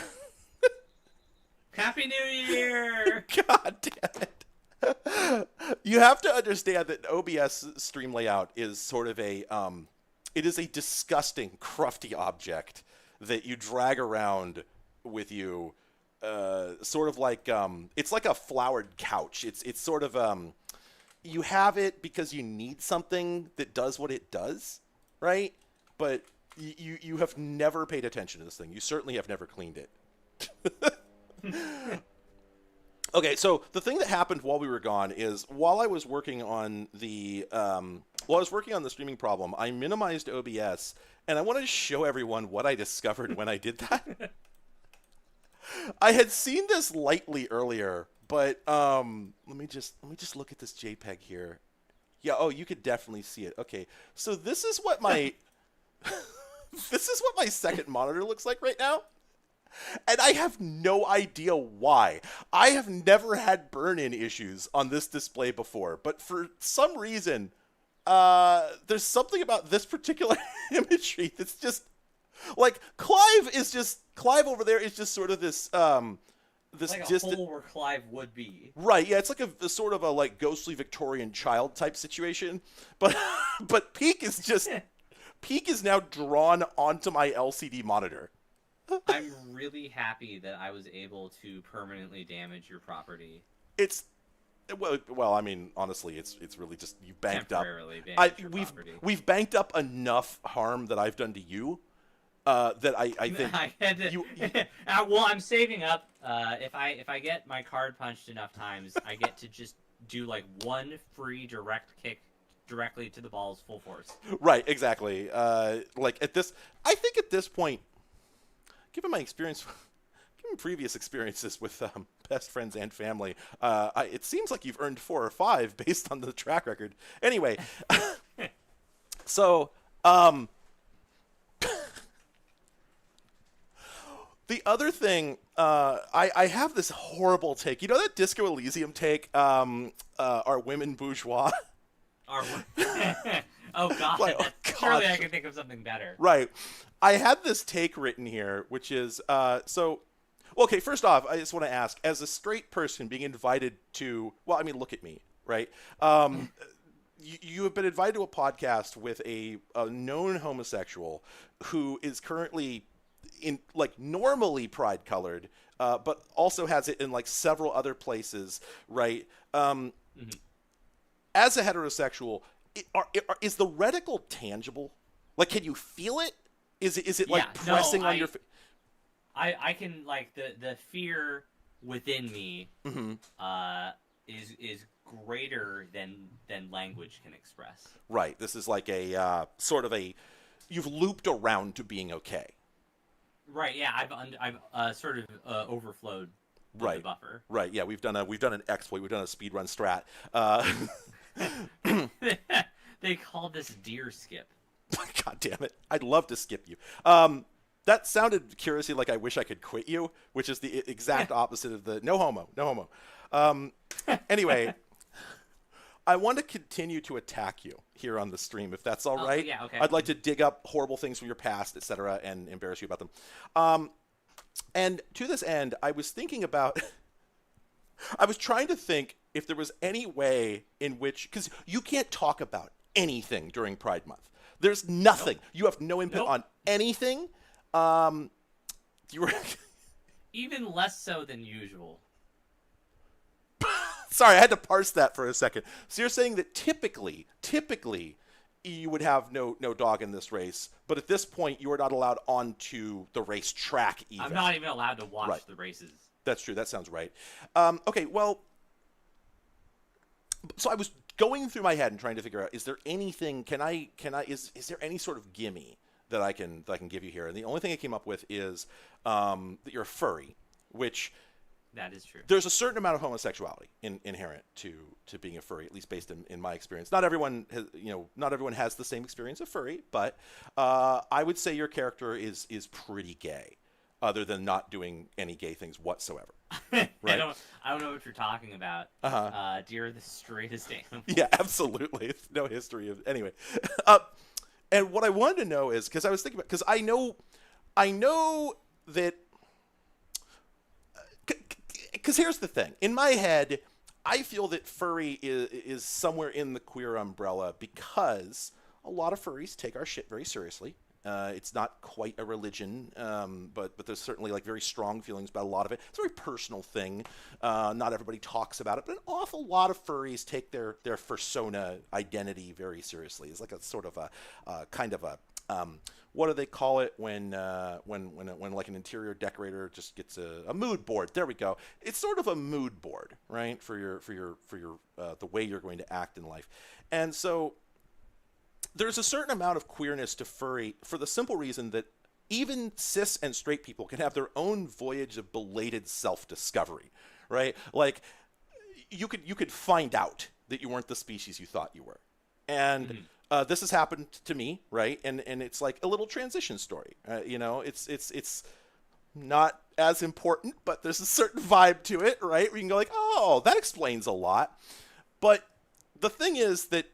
Happy New Year! God damn it. You have to understand that OBS stream layout is sort of it is a disgusting, crufty object that you drag around with you, sort of like, it's like a flowered couch. It's sort of, you have it because you need something that does what it does, right? But you have never paid attention to this thing. You certainly have never cleaned it. Okay, so the thing that happened while we were gone is while I was working on the streaming problem, I minimized OBS, and I wanted to show everyone what I discovered when I did that. I had seen this lightly earlier, but let me just look at this JPEG here. Yeah, oh, you could definitely see it. Okay, so this is what my this is what my second monitor looks like right now. And I have no idea why. I have never had burn-in issues on this display before, but for some reason, there's something about this particular imagery that's just like Clive over there is just sort of this this like a distant hole where Clive would be. Right, yeah, it's like a sort of a like ghostly Victorian child type situation, but Peak is now drawn onto my LCD monitor. I'm really happy that I was able to permanently damage your property. It's well, I mean, honestly, it's really just you banked up. We've banked up enough harm that I've done to you that I think I had to, well, I'm saving up. If I get my card punched enough times, I get to just do like one free direct kick directly to the balls full force. Right, exactly. Like I think at this point, given my experience, given previous experiences with best friends and family, it seems like you've earned 4 or 5 based on the track record. Anyway, so the other thing, I have this horrible take. You know that Disco Elysium take, are women bourgeois? Oh god, Like, oh, surely God. I can think of something better. Right. I had this take written here, which is, well, okay, first off, I just want to ask, as a straight person being invited to, well, I mean, look at me, right? You have been invited to a podcast with a known homosexual who is currently in, like, normally pride colored, but also has it in, like, several other places, right? As a heterosexual, is the reticle tangible? Like, can you feel it? Is it like pressing on your? I can, like, the fear within me is greater than language can express. Right. This is like a sort of a, you've looped around to being okay. Right. Yeah. I've sort of overflowed the buffer. Right. Yeah. We've done an exploit. We've done a speed run strat. They call this deer skip. God damn it! I'd love to skip you. That sounded curiously like I wish I could quit you, which is the exact opposite of the no homo, no homo. Anyway, I want to continue to attack you here on the stream, if that's all right. Yeah, okay. I'd like to dig up horrible things from your past, etc., and embarrass you about them. And to this end, I was thinking about. I was trying to think if there was any way in which, because you can't talk about anything during Pride Month. There's nothing. Nope. You have no input on anything. You were even less so than usual. Sorry, I had to parse that for a second. So you're saying that typically, you would have no dog in this race, but at this point, you are not allowed onto the race track even. I'm not even allowed to watch the races. That's true. That sounds right. Okay, well, so I was going through my head and trying to figure out, is there anything, is there any sort of gimme that I can give you here? And the only thing I came up with is that you're a furry, which that is true. There's a certain amount of homosexuality inherent to being a furry, at least based in my experience. Not everyone has the same experience of furry, but I would say your character is pretty gay, other than not doing any gay things whatsoever. Right? I don't know what you're talking about. Deer are the straightest animal. Yeah, absolutely. It's no history of anyway. And what I wanted to know is, because I was thinking about, because I know that, because here's the thing. In my head, I feel that furry is somewhere in the queer umbrella because a lot of furries take our shit very seriously. It's not quite a religion, but there's certainly like very strong feelings about a lot of it. It's a very personal thing. Not everybody talks about it, but an awful lot of furries take their fursona identity very seriously. It's like a sort of a kind of a what do they call it when like an interior decorator just gets a mood board? There we go. It's sort of a mood board, right, for your the way you're going to act in life, and so. There's a certain amount of queerness to furry for the simple reason that even cis and straight people can have their own voyage of belated self-discovery, right? Like you could find out that you weren't the species you thought you were. And this has happened to me, right? And it's like a little transition story. It's not as important, but there's a certain vibe to it, right? Where you can go like, oh, that explains a lot. But the thing is that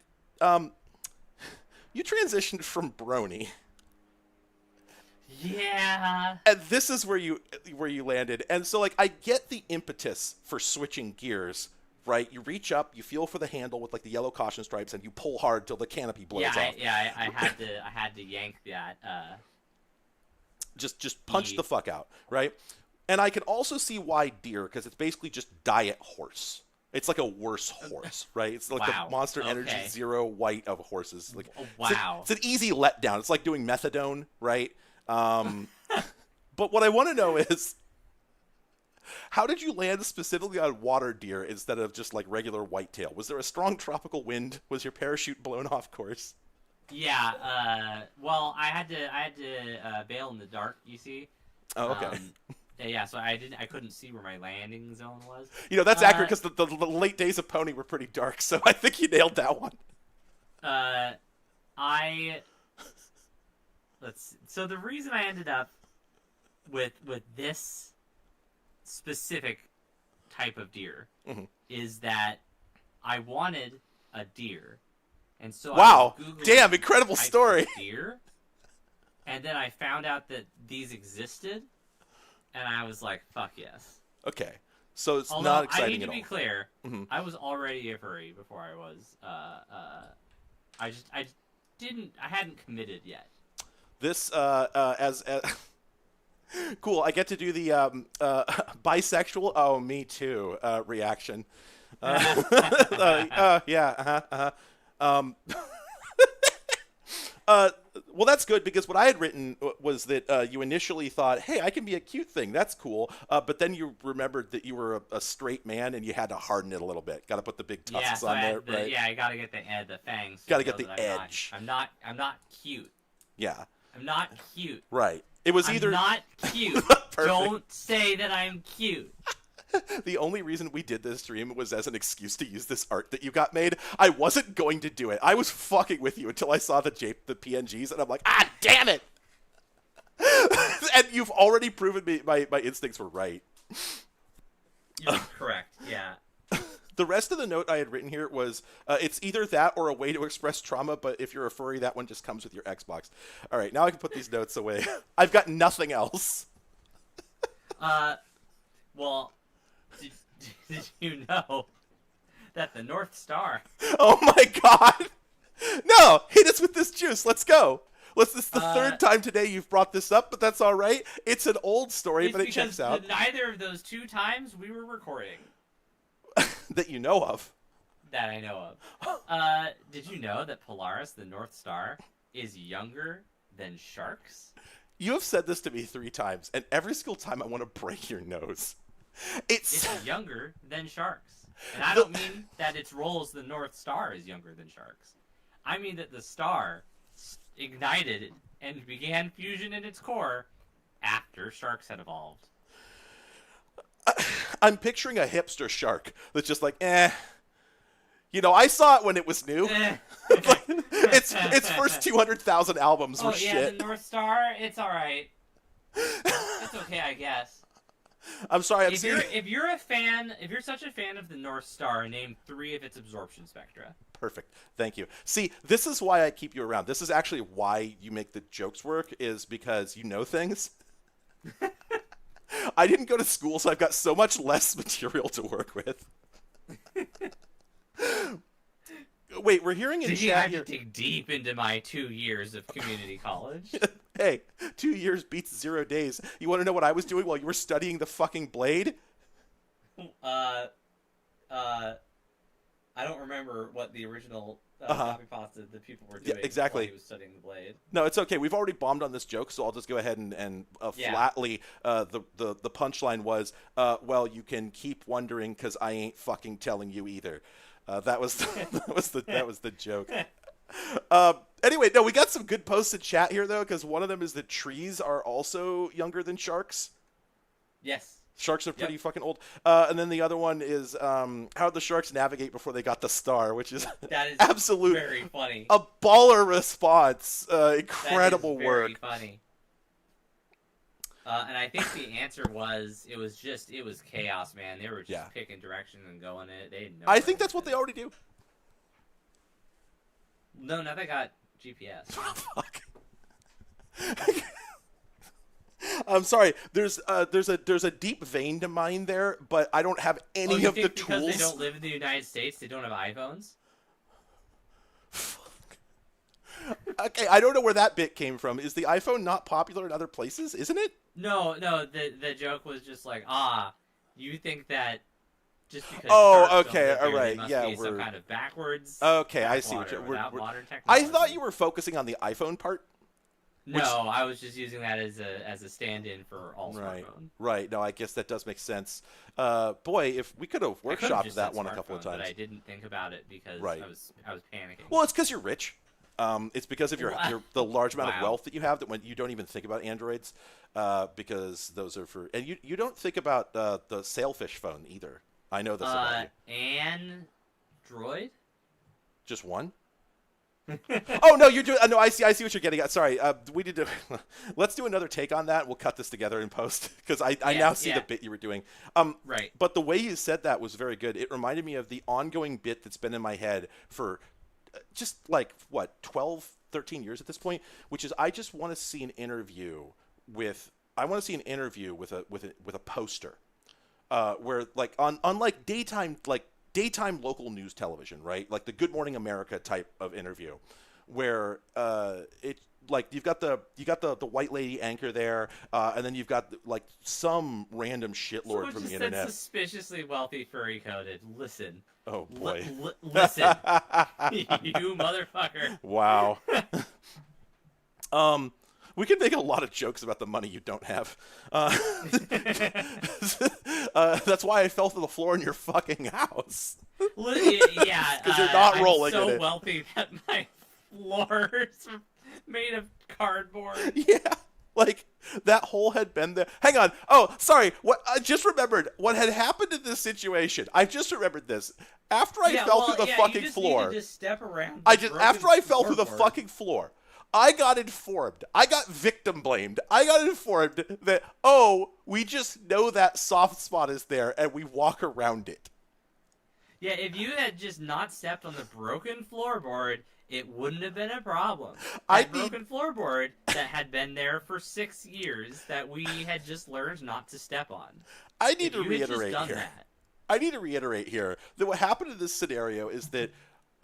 you transitioned from brony. Yeah. And this is where you landed. And so like I get the impetus for switching gears, right? You reach up, you feel for the handle with like the yellow caution stripes, and you pull hard till the canopy blows off. I had to yank that. Just punch the fuck out, right? And I can also see why deer, because it's basically just diet horse. It's like a worse horse, right? It's like the Monster Energy Zero White of horses. Like, it's an easy letdown. It's like doing methadone, right? But what I want to know is, How did you land specifically on water deer instead of just like regular whitetail? Was there a strong tropical wind? Was your parachute blown off course? Yeah. Well, I had to bail in the dark. You see. Oh, okay. Yeah. So I couldn't see where my landing zone was. You know, that's accurate because the late days of Pony were pretty dark, so I think you nailed that one. So the reason I ended up with this specific type of deer is that I wanted a deer, and so wow, I was Googling damn, incredible types story. of deer, and then I found out that these existed, and I was like, "Fuck yes." Okay, so it's Although, not exciting I need at to be all. clear, Mhm. I was already a furry before I was. I hadn't committed yet. This as cool. I get to do the bisexual. Oh, me too. Reaction. Yeah. Um, well, that's good because what I had written was that you initially thought, "Hey, I can be a cute thing. That's cool." But then you remembered that you were a straight man and you had to harden it a little bit. Got to put the big tusks Yeah, so on there, right? yeah, I gotta get the fangs. Got to to get know the that edge. I'm not cute. Yeah. I'm not cute. Right. It was I'm either not cute. Perfect. Don't say that I'm cute. The only reason we did this stream was as an excuse to use this art that you got made. I wasn't going to do it. I was fucking with you until I saw the PNGs, and I'm like, ah, damn it! And you've already proven me my instincts were right. You're correct. Yeah. The rest of the note I had written here was, it's either that or a way to express trauma, but if you're a furry, that one just comes with your Xbox. All right, now I can put these notes away. I've got nothing else. Well, did you know that the North Star... Oh my god! No! Hit us with this juice. Let's go. This is the third time today you've brought this up, but that's all right. It's an old story, but it checks out. Because neither of those two times we were recording. That you know of. That I know of. Did you know that Polaris, the North Star, is younger than sharks? You have said this to me 3 times, and every single time I want to break your nose. It's younger than sharks. And I don't mean that its role as the North Star is younger than sharks. I mean that the star ignited and began fusion in its core after sharks had evolved. I'm picturing a hipster shark that's just like, eh. You know, I saw it when it was new. Its first 200,000 albums were shit. Oh yeah, the North Star, it's alright. It's okay, I guess. I'm sorry, if you're such a fan of the North Star, name 3 of its absorption spectra. Perfect. Thank you. See, this is why I keep you around. This is actually why you make the jokes work, is because you know things. I didn't go to school, so I've got so much less material to work with. Wait, we're hearing in Did chat you have here. to dig deep into my 2 years of community college? Hey, 2 years beats 0 days. You want to know what I was doing while you were studying the fucking blade? I don't remember what the original copy pasta the people were doing. Yeah, exactly. While he was studying the blade. No, it's okay. We've already bombed on this joke, so I'll just go ahead and flatly. The punchline was, well, you can keep wondering because I ain't fucking telling you either. That was the joke. Anyway, no, we got some good posts in chat here though, because one of them is that trees are also younger than sharks. Yes. Sharks are pretty fucking old. And then the other one is how the sharks navigate before they got the star, which is that is absolute very funny. A baller response. Incredible that is work. Very funny. And I think the answer was it was chaos, man. They were just picking direction and going it. They didn't know. I think that's what they already do. No, now they got GPS. Fuck. I'm sorry. There's a deep vein to mine there, but I don't have any of the tools. Because they don't live in the United States, they don't have iPhones? Okay, I don't know where that bit came from. Is the iPhone not popular in other places? Isn't it? No. The joke was just like, you think that just because okay, all right, yeah, we're some kind of backwards. Okay, I see what you're. Modern technology. I thought you were focusing on the iPhone part. No, which I was just using that as a stand-in for all right, smartphone. right. No, I guess that does make sense. Boy, if we could have I could have workshopped just that said one a couple of smartphone, but times. I didn't think about it because Right. I was panicking. Well, it's because you're rich. It's because of the large amount of Wow. wealth that you have that when you don't even think about Androids, because those are for and you don't think about the sailfish phone either. I know this about you. Android? Just one? Oh no, you're doing. No, I see what you're getting at. Sorry, we need to. Let's do another take on that. We'll cut this together in post because I now see the bit you were doing. Right. But the way you said that was very good. It reminded me of the ongoing bit that's been in my head for just like what 12, 13 years at this point, which is I just want to see an interview with. I want to see an interview with a poster, where like on like daytime local news television, right? Like the Good Morning America type of interview, where it like you've got the white lady anchor there, and then you've got like some random shitlord Someone from just the said internet. suspiciously wealthy furry coded. Listen. Oh boy! Listen, you motherfucker. Wow. We can make a lot of jokes about the money you don't have. That's why I fell to the floor in your fucking house. Yeah, Because you're not rolling I'm so in it. wealthy that my floors are made of cardboard. Yeah, like that hole had been there. Hang on. Oh, sorry. What I just remembered what had happened in this situation. I just remembered this. After I fell through the fucking you just floor, needed to step around. after I fell through the fucking floor, I got informed. I got victim blamed. I got informed that, oh, we just know that soft spot is there and we walk around it. Yeah, if you had just not stepped on the broken floorboard, it wouldn't have been a problem. Broken floorboard that had been there for 6 years that we had just learned not to step on. I need to You had just reiterate done here. that. I need to reiterate here that what happened in this scenario is that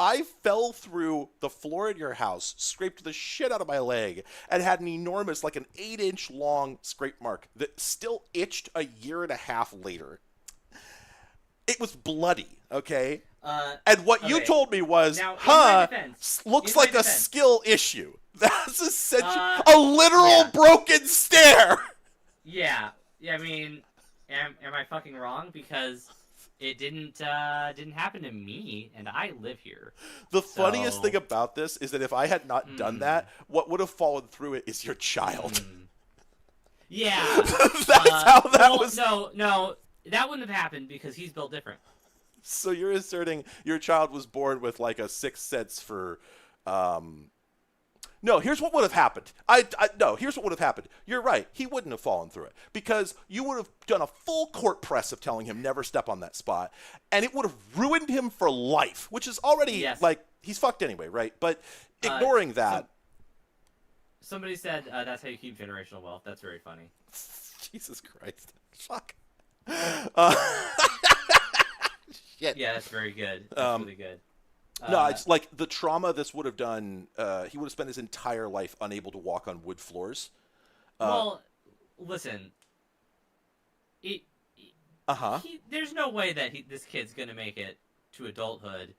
I fell through the floor in your house, scraped the shit out of my leg, and had an enormous, like an 8-inch long scrape mark that still itched a year and a half later. It was bloody, okay? And what you told me was, now, in my defense, looks in my like a defense- skill issue. That's essentially a literal broken stair. Yeah, I mean, am I fucking wrong? Because it didn't happen to me, and I live here. The funniest thing about this is that if I had not done that, what would have fallen through it is your child. Yeah, That's how that was. No, that wouldn't have happened because he's built different. So you're asserting your child was born with like a sixth sense for. No, here's what would have happened. No, here's what would have happened. You're right. He wouldn't have fallen through it because you would have done a full court press of telling him never step on that spot, and it would have ruined him for life, which is already like he's fucked anyway, right? But ignoring that. Somebody said that's how you keep generational wealth. That's very funny. Jesus Christ. Fuck. Shit. Yeah, that's very good. That's really good. No, it's like the trauma this would have done. He would have spent his entire life unable to walk on wood floors. Well, listen. There's no way that this kid's gonna make it to adulthood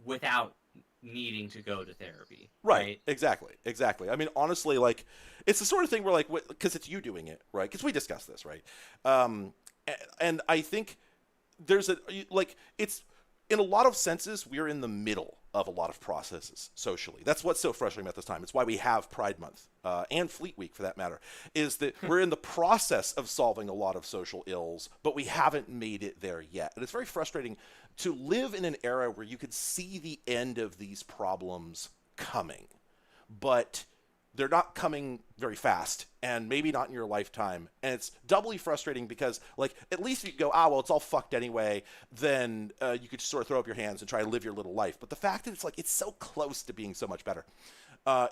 without needing to go to therapy. Right? Exactly. I mean, honestly, like, it's the sort of thing where, like, because it's you doing it, right? Because we discussed this, right? And I think there's it's in a lot of senses, we're in the middle of a lot of processes socially. That's what's so frustrating about this time. It's why we have Pride Month and Fleet Week, for that matter, is that we're in the process of solving a lot of social ills, but we haven't made it there yet. And it's very frustrating to live in an era where you could see the end of these problems coming, but they're not coming very fast, and maybe not in your lifetime. And it's doubly frustrating because, like, at least if you go, well, it's all fucked anyway, then you could just sort of throw up your hands and try to live your little life. But the fact that it's like it's so close to being so much better,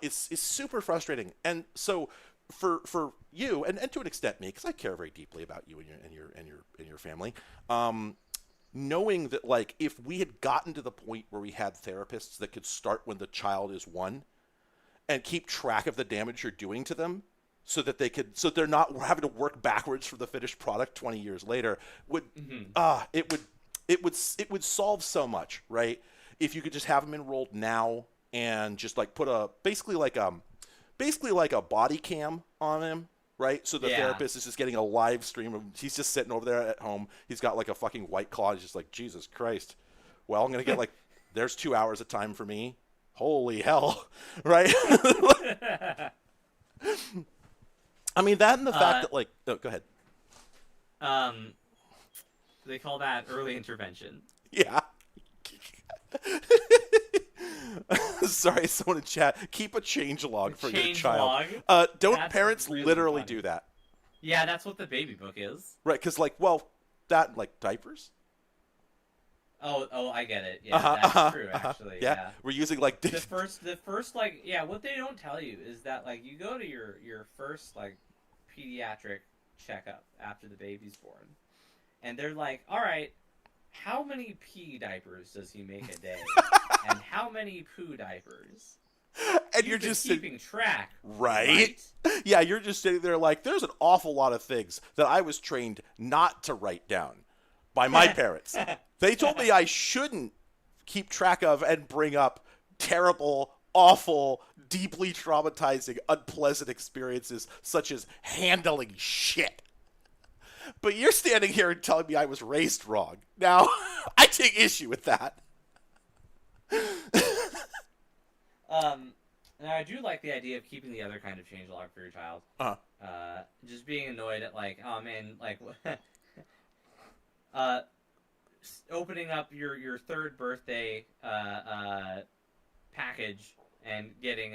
it's super frustrating. And so for you, and to an extent me, because I care very deeply about you and your family, knowing that, like, if we had gotten to the point where we had therapists that could start when the child is 1 and keep track of the damage you're doing to them so that they're not having to work backwards for the finished product 20 years later it would solve so much, right? If you could just have them enrolled now and just like put basically like a body cam on him, right? So the Yeah. therapist is just getting a live stream of, he's just sitting over there at home. He's got like a fucking White Claw. He's just like, Jesus Christ. Well, I'm going to get like, there's 2 hours of time for me. Holy hell. Right? I mean, that and the fact that like, oh, go ahead. They call that early intervention. Yeah. Sorry, someone in chat. Keep a change log for your child. Don't That's parents really literally funny. do that? Yeah, that's what the baby book is. Right, because like, well, that like diapers. Oh, I get it. Yeah, that's true. Actually, yeah. We're using like The first like, yeah. What they don't tell you is that like you go to your first like pediatric checkup after the baby's born, and they're like, all right, how many pee diapers does he make a day, and how many poo diapers? And You've you're been just keeping track, right? Yeah, you're just sitting there like, there's an awful lot of things that I was trained not to write down by my parents. They told me I shouldn't keep track of and bring up terrible, awful, deeply traumatizing, unpleasant experiences such as handling shit. But you're standing here and telling me I was raised wrong. Now, I take issue with that. Now I do like the idea of keeping the other kind of changelog for your child. Just being annoyed at like, oh man, like, opening up your third birthday package and getting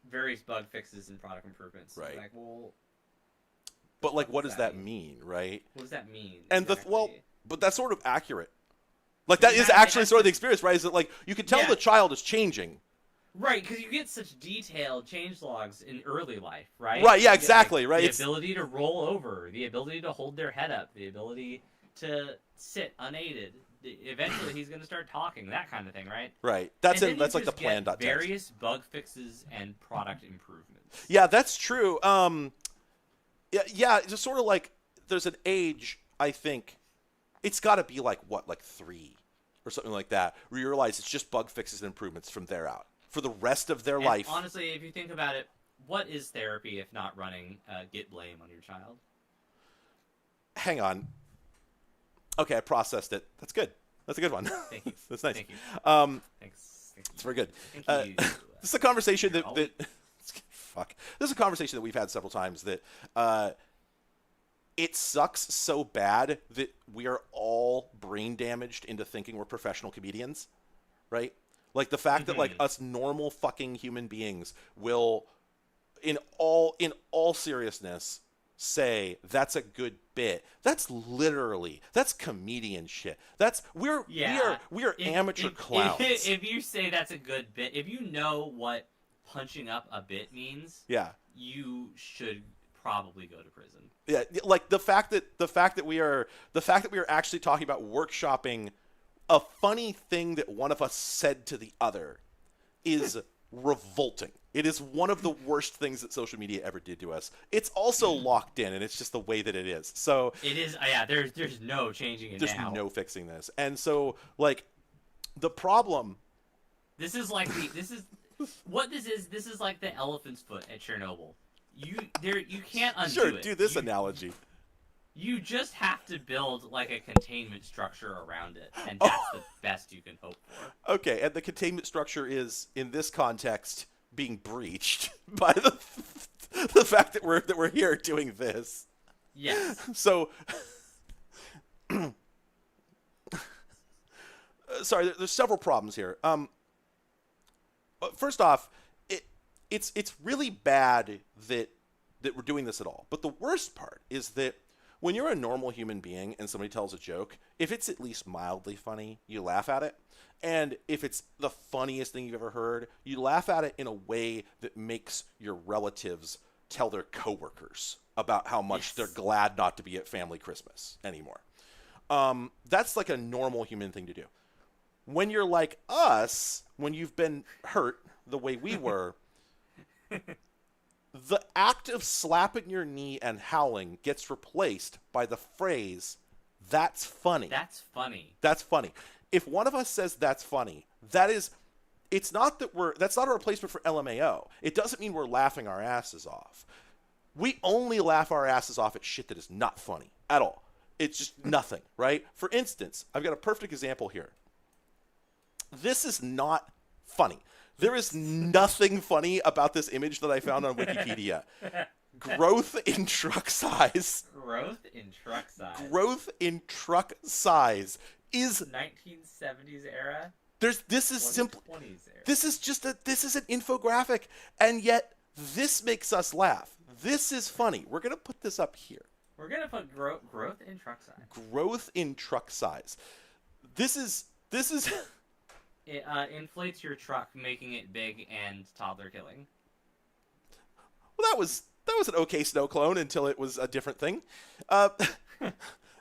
various bug fixes and product improvements. Right. Like, well, but like, what does that mean, right? what does that mean? And exactly? but that's sort of accurate. Like that is actually sort of the experience, right? Is that like you can tell the child is changing. Right, because you get such detailed changelogs in early life, right? Right, yeah, You get, exactly, like, right. The ability to roll over, the ability to hold their head up, the ability to sit unaided. Eventually, he's going to start talking, that kind of thing, right? Right. That's like the plan. Various bug fixes and product improvements. Yeah, that's true. Yeah, just sort of like there's an age, I think, it's got to be like 3 or something like that, where you realize it's just bug fixes and improvements from there out for the rest of their life. Honestly, if you think about it, what is therapy if not running get blame on your child? Hang on. Okay, I processed it. That's good. That's a good one. Thank you. That's nice. Thank you. Thanks. It's very good. Thank you. This is a conversation that fuck. This is a conversation that we've had several times that it sucks so bad that we are all brain damaged into thinking we're professional comedians, right? Like the fact that like us normal fucking human beings will, in all seriousness, say that's a good bit. That's comedian shit. We are amateur clowns. If you say that's a good bit, if you know what punching up a bit means, you should probably go to prison. Yeah, like the fact that we are actually talking about workshopping a funny thing that one of us said to the other is revolting. It is one of the worst things that social media ever did to us. It's also locked in, and it's just the way that it is. So it is. Yeah, there's no changing it now. There's no fixing this. And so, like, the problem. This is like this is what this is. This is like the elephant's foot at Chernobyl. You can't undo sure, it. Do this analogy. You just have to build like a containment structure around it, and that's the best you can hope for. Okay, and the containment structure is, in this context, being breached by the fact that we're here doing this. Yes. So, sorry, there's several problems here. First off, it's really bad that we're doing this at all. But the worst part is that when you're a normal human being and somebody tells a joke, if it's at least mildly funny, you laugh at it. And if it's the funniest thing you've ever heard, you laugh at it in a way that makes your relatives tell their coworkers about how much they're glad not to be at family Christmas anymore. That's like a normal human thing to do. When you're like us, when you've been hurt the way we were, the act of slapping your knee and howling gets replaced by the phrase, "That's funny." That's funny. That's funny. If one of us says that's funny, it's not that that's not a replacement for LMAO. It doesn't mean we're laughing our asses off. We only laugh our asses off at shit that is not funny at all. It's just nothing, right? For instance, I've got a perfect example here. This is not funny. There is nothing funny about this image that I found on Wikipedia. Growth in truck size. Growth in truck size. Growth in truck size is 1970s era. This is simple. This is an infographic, and yet this makes us laugh. This is funny. We're gonna put this up here. We're gonna put growth in truck size. Growth in truck size. This is. It inflates your truck, making it big and toddler killing. Well, that was an okay snow clone until it was a different thing.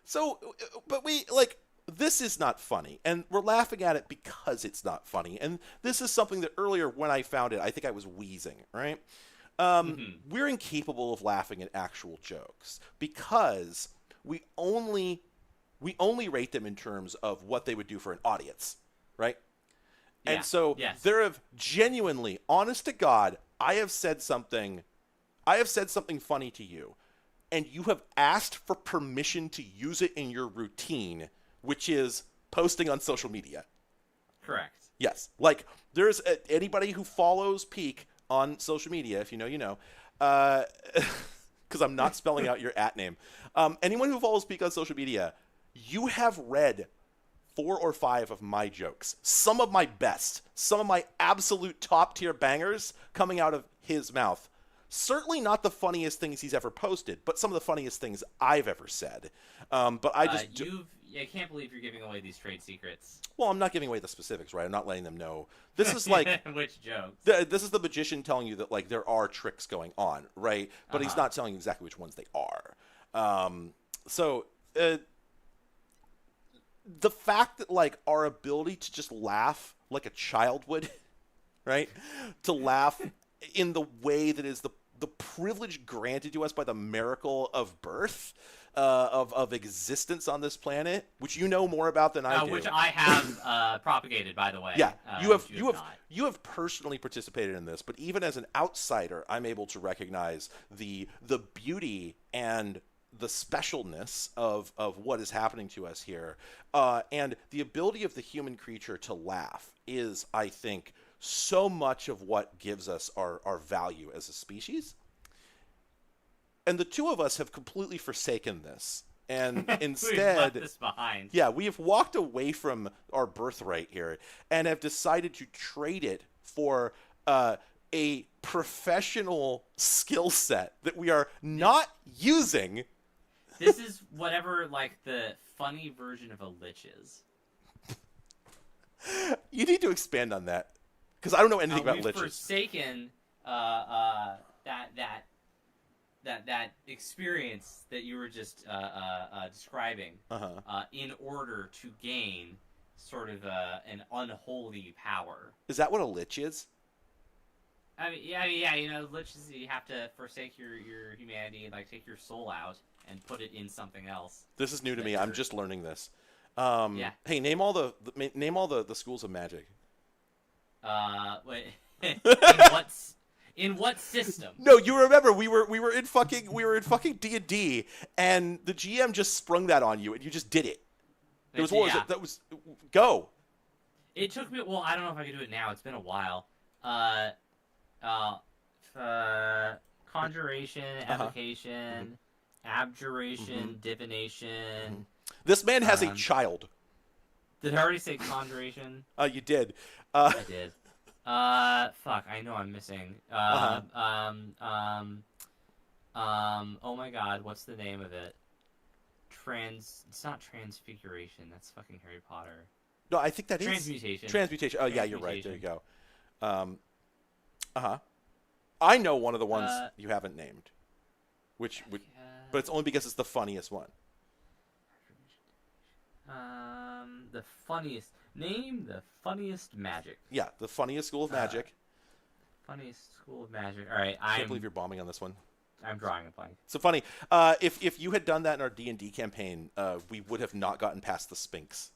So, but this is not funny, and we're laughing at it because it's not funny. And this is something that earlier when I found it, I think I was wheezing, right? We're incapable of laughing at actual jokes because we only rate them in terms of what they would do for an audience, right? Yeah. And so yes. there have genuinely, honest to God, I have said something funny to you, and you have asked for permission to use it in your routine, which is posting on social media. Correct. Yes. Like, there's anybody who follows Peak on social media, if you know, you know, because I'm not spelling out your @ name. Anyone who follows Peak on social media, you have read 4 or 5 of my jokes. Some of my best. Some of my absolute top-tier bangers coming out of his mouth. Certainly not the funniest things he's ever posted, but some of the funniest things I've ever said. But I just... I can't believe you're giving away these trade secrets. Well, I'm not giving away the specifics, right? I'm not letting them know. This is like... Which jokes? This is the magician telling you that, like, there are tricks going on, right? But he's not telling you exactly which ones they are. The fact that, like, our ability to just laugh like a child would, right? To laugh in the way that is the privilege granted to us by the miracle of birth, of existence on this planet, which you know more about than I do. Which I have propagated, by the way. Yeah, you have personally participated in this, but even as an outsider, I'm able to recognize the beauty and the specialness of what is happening to us here. And the ability of the human creature to laugh is, I think, so much of what gives us our value as a species. And the two of us have completely forsaken this. And instead, left this behind. Yeah, we have walked away from our birthright here and have decided to trade it for a professional skill set that we are not using. This is whatever, like, the funny version of a lich is. You need to expand on that, because I don't know anything about we've liches. Forsaken that experience that you were just describing in order to gain sort of an unholy power. Is that what a lich is? I mean, yeah. You know, liches, you have to forsake your humanity and, like, take your soul out and put it in something else. This is new to me. I'm just learning this. Yeah. Hey, name all the schools of magic. Wait. In what system? No, you remember we were in fucking D&D, and the GM just sprung that on you, and you just did it. It was what was it? That was go. It took me. Well, I don't know if I can do it now. It's been a while. Conjuration, evocation, abjuration, divination. This man has a child. Did I already say conjuration? You did. I did. Fuck. I know I'm missing. Oh my God. What's the name of it? It's not transfiguration. That's fucking Harry Potter. No, I think that is transmutation. Transmutation. Oh yeah, you're right. There you go. I know one of the ones you haven't named, but it's only because it's the funniest one. The funniest. Name the funniest magic. Yeah, the funniest school of magic. Funniest school of magic. All right, I can't believe you're bombing on this one. I'm drawing a blank. So funny. If you had done that in our D&D campaign, we would have not gotten past the Sphinx.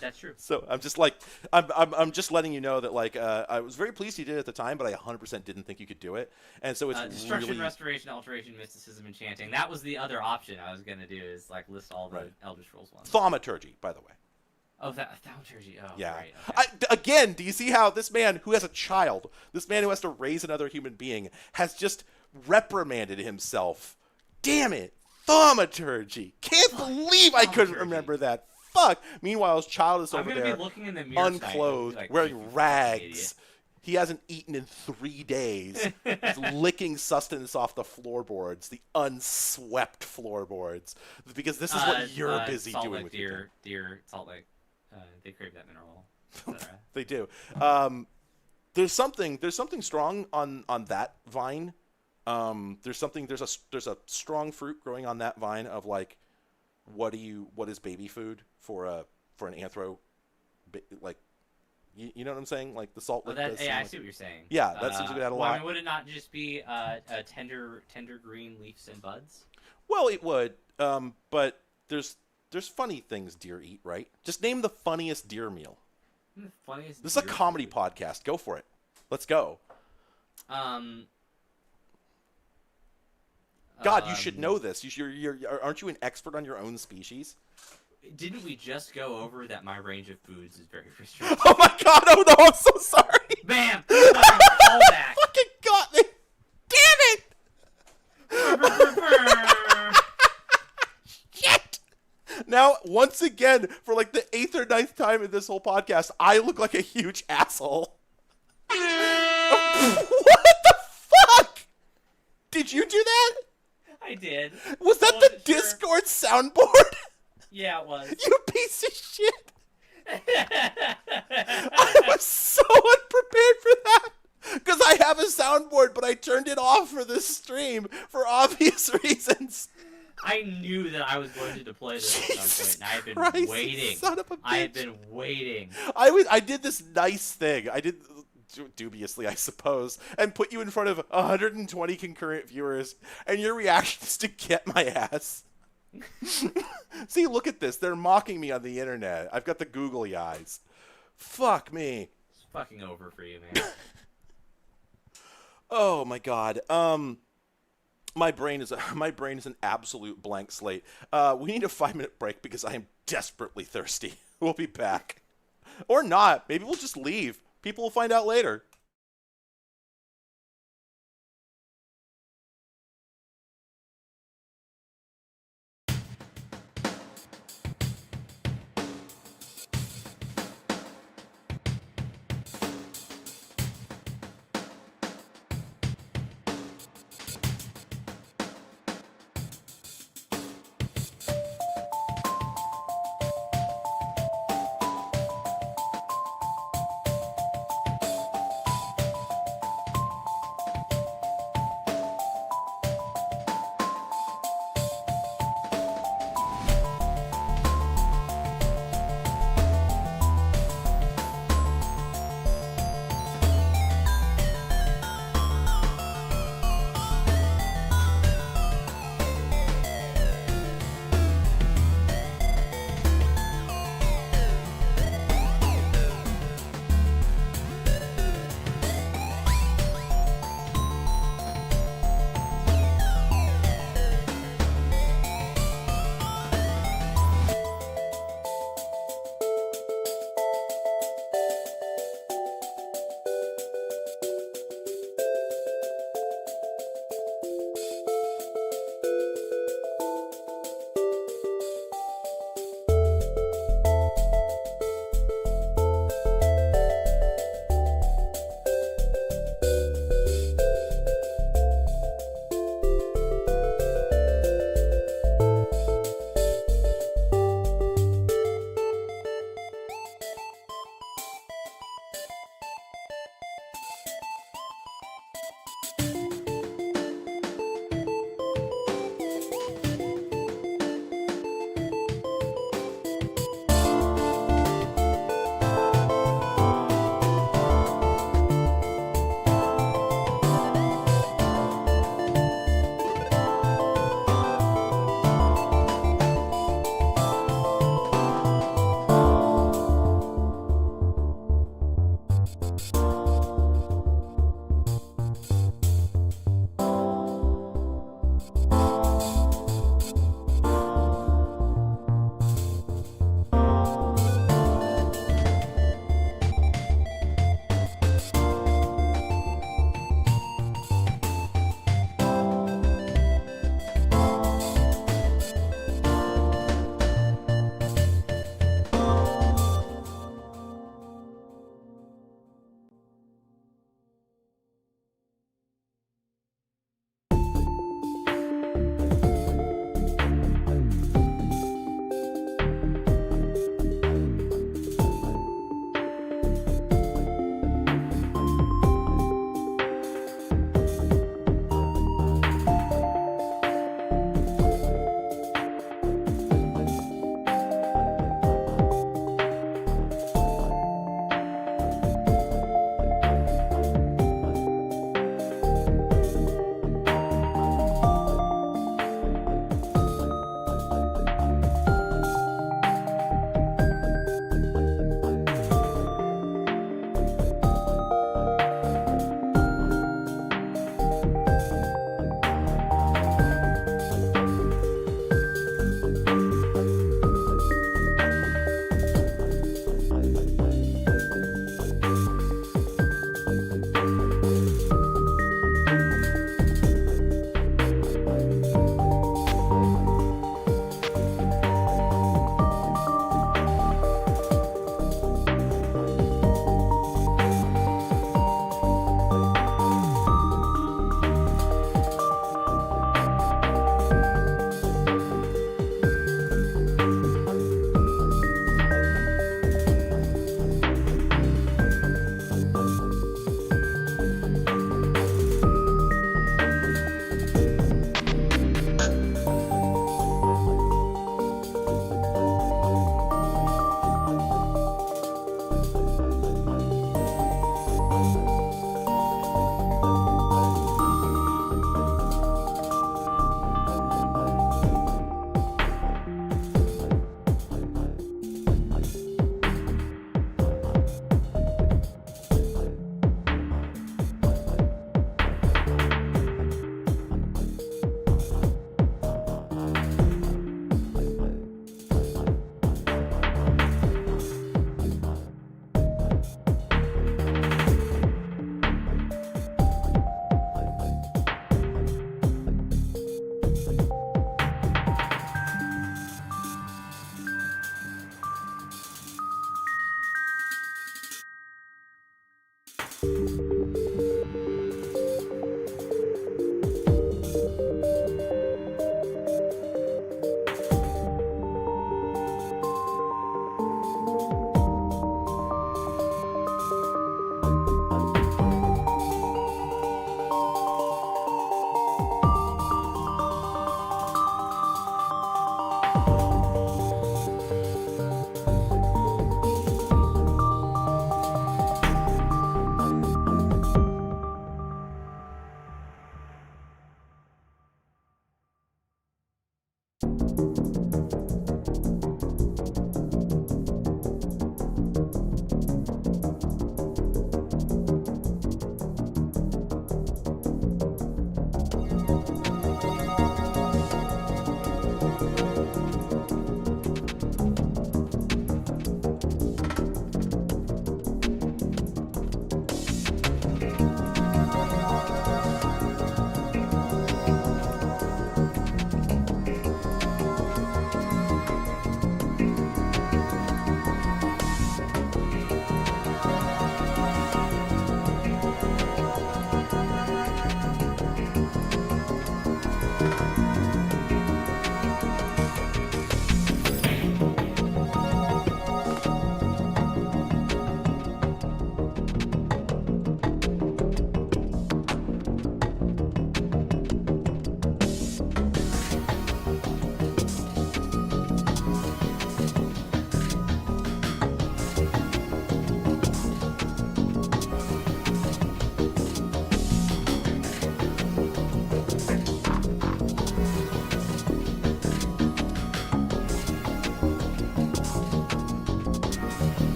That's true. So I'm just like, I'm just letting you know that like I was very pleased you did it at the time, but I 100% didn't think you could do it, and so it's Destruction, really restoration, alteration, mysticism, enchanting. That was the other option I was gonna do, is like list all the Elder Scrolls ones. thaumaturgy, by the way. Oh, that thaumaturgy. Oh, Yeah. right. Okay. Again, do you see how this man who has a child, this man who has to raise another human being, has just reprimanded himself? Damn it, thaumaturgy! Can't believe I couldn't remember that. Fuck. Meanwhile, his child is over I'm gonna there, be looking in the mirror unclothed, like, wearing rags. He hasn't eaten in 3 days. He's licking sustenance off the floorboards, the unswept floorboards, because this is what you're busy Salt doing Lake, with deer, Salt Lake. They crave that mineral. They do. There's something strong on that vine. There's a strong fruit growing on that vine of like, what is baby food for an anthro, like, you know what I'm saying? Like the Salt Lake. I see what you're saying. Yeah, that seems to be that a lot. I mean, would it not just be a tender green leaves and buds? Well, it would. But there's funny things deer eat, right? Just name the funniest deer meal. The funniest. This is a comedy podcast. Go for it. Let's go. God, you should know this. Aren't you an expert on your own species? Didn't we just go over that my range of foods is very restricted? Oh my God! Oh no! I'm so sorry. Bam! Callback. Fucking got me! Damn it! Shit! Now, once again, for like the 8th or 9th time in this whole podcast, I look like a huge asshole. What the fuck? Did you do that? I did. Was that the Discord soundboard? Yeah, it was. You piece of shit! I was so unprepared for that! Because I have a soundboard, but I turned it off for this stream for obvious reasons. I knew that I was going to deploy this at some point, and I had been Christ, waiting. Son of a bitch. I had been waiting. I did this nice thing. I did, dubiously, I suppose, and put you in front of 120 concurrent viewers, and your reaction is to get my ass. See, look at this. They're mocking me on the internet. I've got the googly eyes. Fuck me. It's fucking over for you, man. Oh my God. My brain is an absolute blank slate. We need a 5-minute break because I am desperately thirsty. We'll be back. Or not. Maybe we'll just leave. People will find out later.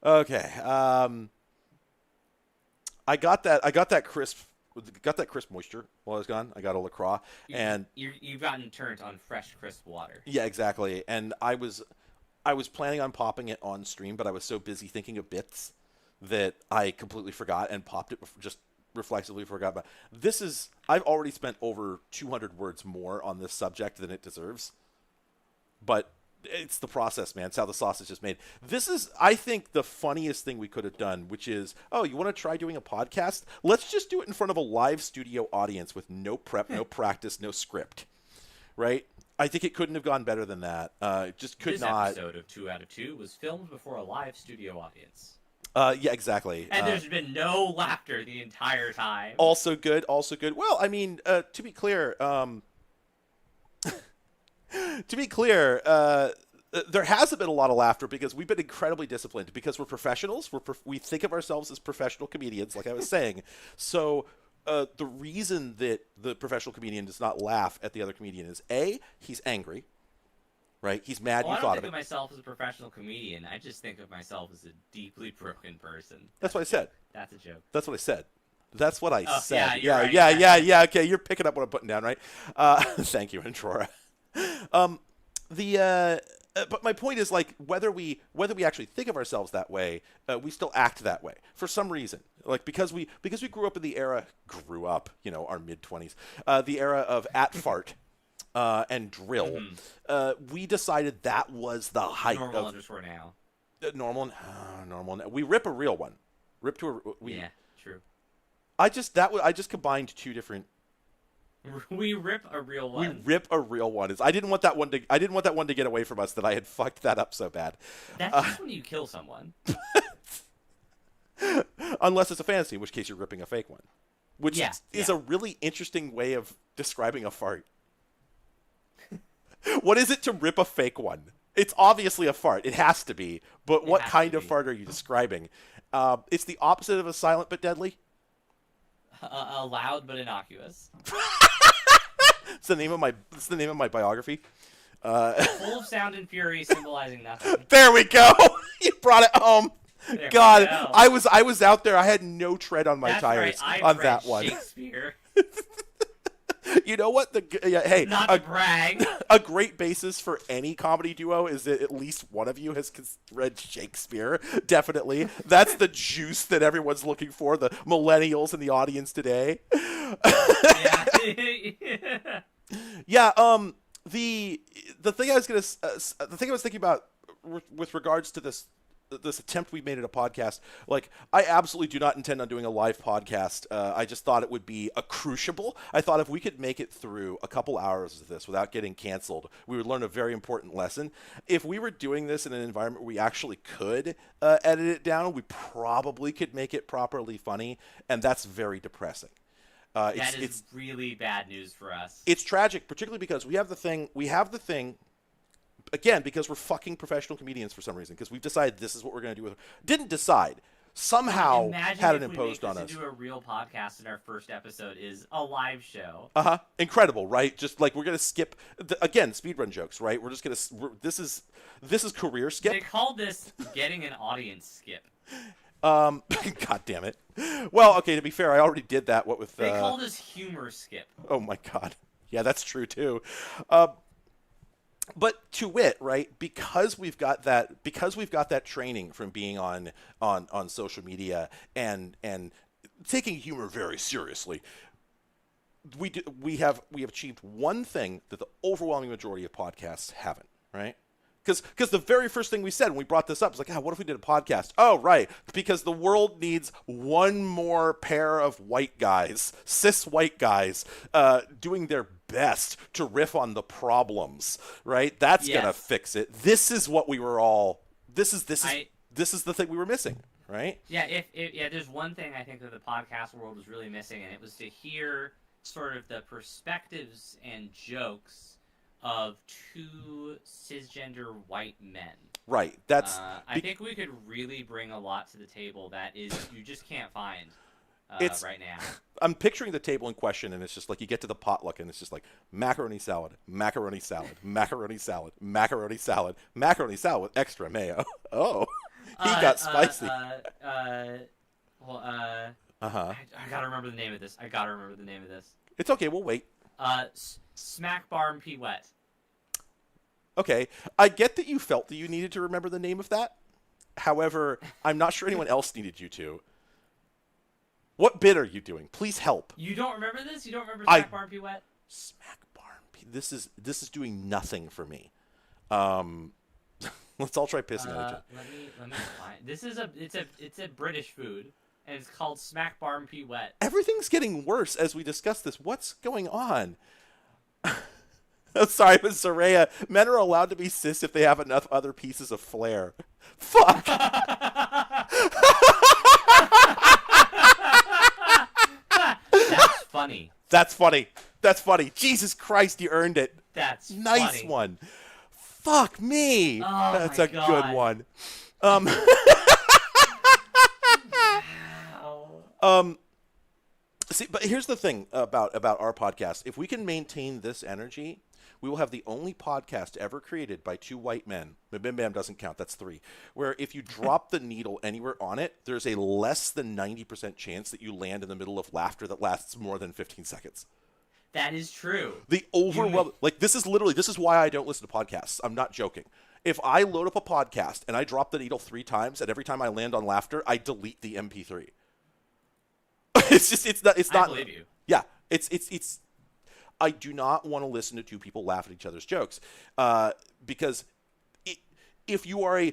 Okay. I got that crisp moisture while I was gone. I got a LaCroix, and You've gotten turned on fresh, crisp water. yeah, exactly. And I was planning on popping it on stream, but I was so busy thinking of bits that I completely forgot and popped it just reflexively forgot about. I've already spent over 200 words more on this subject than it deserves. But it's the process, man. It's how the sausage is made. This is, I think, the funniest thing we could have done, which is, oh, you want to try doing a podcast? Let's just do it in front of a live studio audience with no prep, no practice, no script, right? I think it couldn't have gone better than that. Just could this not. This episode of 2 out of 2 was filmed before a live studio audience. Yeah, exactly. And there's been no laughter the entire time. Also good. Also good. Well, I mean, to be clear, there hasn't been a lot of laughter because we've been incredibly disciplined because we're professionals. We think of ourselves as professional comedians, like I was saying. So the reason that the professional comedian does not laugh at the other comedian is A, he's angry, right? He's mad you I thought don't of think it. of myself as a professional comedian. I just think of myself as a deeply broken person. That's what I said. That's a joke. That's what I said. That's what I said. Yeah, you're yeah, right. yeah. Okay, you're picking up what I'm putting down, right? Thank you, Antrora. But my point is, like, whether we actually think of ourselves that way, we still act that way for some reason. Like because we grew up in the era, our mid-20s, the era of at-fart and drill. We decided that was the height Normal of underscore now. Normal. We rip a real one. Yeah, true. I just combined two different. We rip a real one. We rip a real one. I didn't want that one to get away from us. That I had fucked that up so bad. That's just when you kill someone. Unless it's a fantasy, in which case you're ripping a fake one, which is a really interesting way of describing a fart. What is it to rip a fake one? It's obviously a fart. It has to be. But what kind of fart are you describing? It's the opposite of a silent but deadly. A loud but innocuous. It's the name of my biography. Full of sound and fury, symbolizing nothing. There we go. You brought it home. There God, I was out there. I had no tread on my That's tires right. on that one. Shakespeare. You know what? Hey, Not to brag. A great basis for any comedy duo is that at least one of you has read Shakespeare. Definitely, that's the juice that everyone's looking for. The millennials in the audience today. Yeah. The thing I was thinking about with regards to this attempt we made at a podcast, like, I absolutely do not intend on doing a live podcast. I just thought it would be a crucible. I thought if we could make it through a couple hours of this without getting canceled, we would learn a very important lesson. If we were doing this in an environment where we actually could edit it down, we probably could make it properly funny, and that's very depressing. It's really bad news for us. It's tragic, particularly because we have the thing. Again, because we're fucking professional comedians for some reason, because we've decided this is what we're going to do. Didn't decide. Somehow had it imposed on us. Imagine if we do a real podcast and our first episode is a live show. Incredible, right? Just like we're going to skip, again, speedrun jokes, right? We're just going to, this is career skip. They call this getting an audience skip. God damn it. Well, okay, to be fair, I already did that. What with They call this humor skip. Oh my God. Yeah, that's true too. But to wit, right? Because we've got that training from being on social media and taking humor very seriously, we have achieved one thing that the overwhelming majority of podcasts haven't, right? Because the very first thing we said when we brought this up was like, what if we did a podcast? Oh, right. Because the world needs one more pair of white guys, cis white guys, doing their best to riff on the problems, right? That's going to fix it. This is what we were all, this is the thing we were missing, right? Yeah, there's one thing I think that the podcast world was really missing, and it was to hear sort of the perspectives and jokes of two cisgender white men. Right. That's. I think we could really bring a lot to the table that you just can't find right now. I'm picturing the table in question, and it's just like you get to the potluck, and it's just like macaroni salad, macaroni salad, macaroni salad, macaroni salad, macaroni salad with extra mayo. Oh. He got spicy. Well, Uh-huh. I gotta remember the name of this. It's okay. We'll wait. Smack Bar and P Wet. Okay. I get that you felt that you needed to remember the name of that. However, I'm not sure anyone else needed you to. What bit are you doing? Please help. You don't remember this? You don't remember Smack Bar and P Wet? Smack Bar and P. This is doing nothing for me. Let's all try pissing on each other. Let me find. This is it's a British food, and it's called Smack Bar and P Wet. Everything's getting worse as we discuss this. What's going on? Sorry, but Soraya, men are allowed to be cis if they have enough other pieces of flair. Fuck. That's funny. That's funny. That's funny. Jesus Christ, you earned it. That's nice funny. One. Fuck me. Oh, that's my a God. good one. Wow. See, but here's the thing about our podcast. If we can maintain this energy, we will have the only podcast ever created by two white men. The Bim Bam doesn't count. That's three. Where if you drop the needle anywhere on it, there's a less than 90% chance that you land in the middle of laughter that lasts more than 15 seconds. That is true. The overwhelming, like this is why I don't listen to podcasts. I'm not joking. If I load up a podcast and I drop the needle 3 times and every time I land on laughter, I delete the MP3. it's not. I believe you. Yeah, it's. I do not want to listen to two people laugh at each other's jokes, because if you are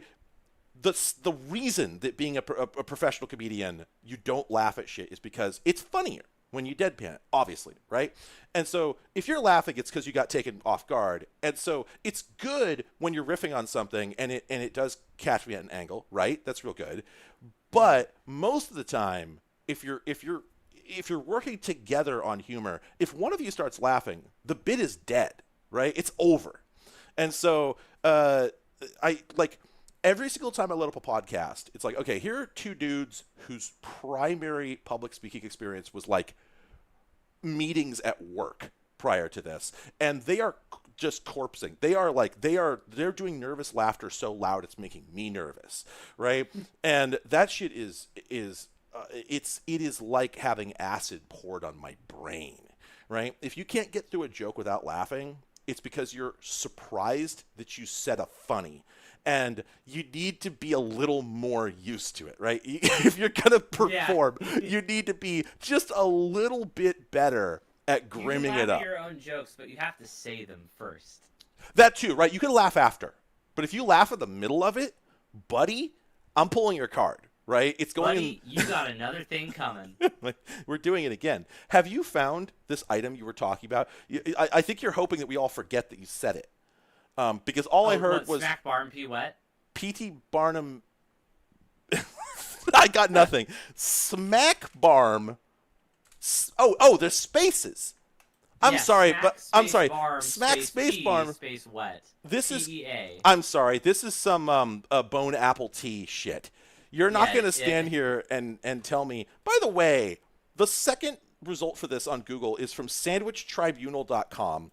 the reason that being a professional comedian you don't laugh at shit is because it's funnier when you deadpan it, obviously, right? And so if you're laughing, it's because you got taken off guard, and so it's good when you're riffing on something and it does catch me at an angle, right? That's real good, but most of the time, if you're working together on humor, if one of you starts laughing, the bit is dead, right? It's over. And so I like every single time I load up a podcast, it's like, okay, here are two dudes whose primary public speaking experience was like meetings at work prior to this, and they are just corpsing. They're doing nervous laughter so loud it's making me nervous, right? And that shit is it is like having acid poured on my brain, right? If you can't get through a joke without laughing, it's because you're surprised that you said a funny, and you need to be a little more used to it, right? If you're gonna perform, you need to be just a little bit better at grimming it up. You can laugh at your own jokes, but you have to say them first. That too, right? You can laugh after, but if you laugh in the middle of it, buddy, I'm pulling your card. Right? It's going. Buddy, you got another thing coming. We're doing it again. Have you found this item you were talking about? I think you're hoping that we all forget that you said it. Because all I heard was Smack Bar and P Wet. P.T. Barnum. I got nothing. Smack Barm. Oh, there's spaces. I'm sorry, but I'm sorry. Smack Space Barm. Space Wet. This is. P-E-A. I'm sorry. This is some bone apple tea shit. You're not going to stand here and tell me. By the way, the second result for this on Google is from sandwichtribunal.com.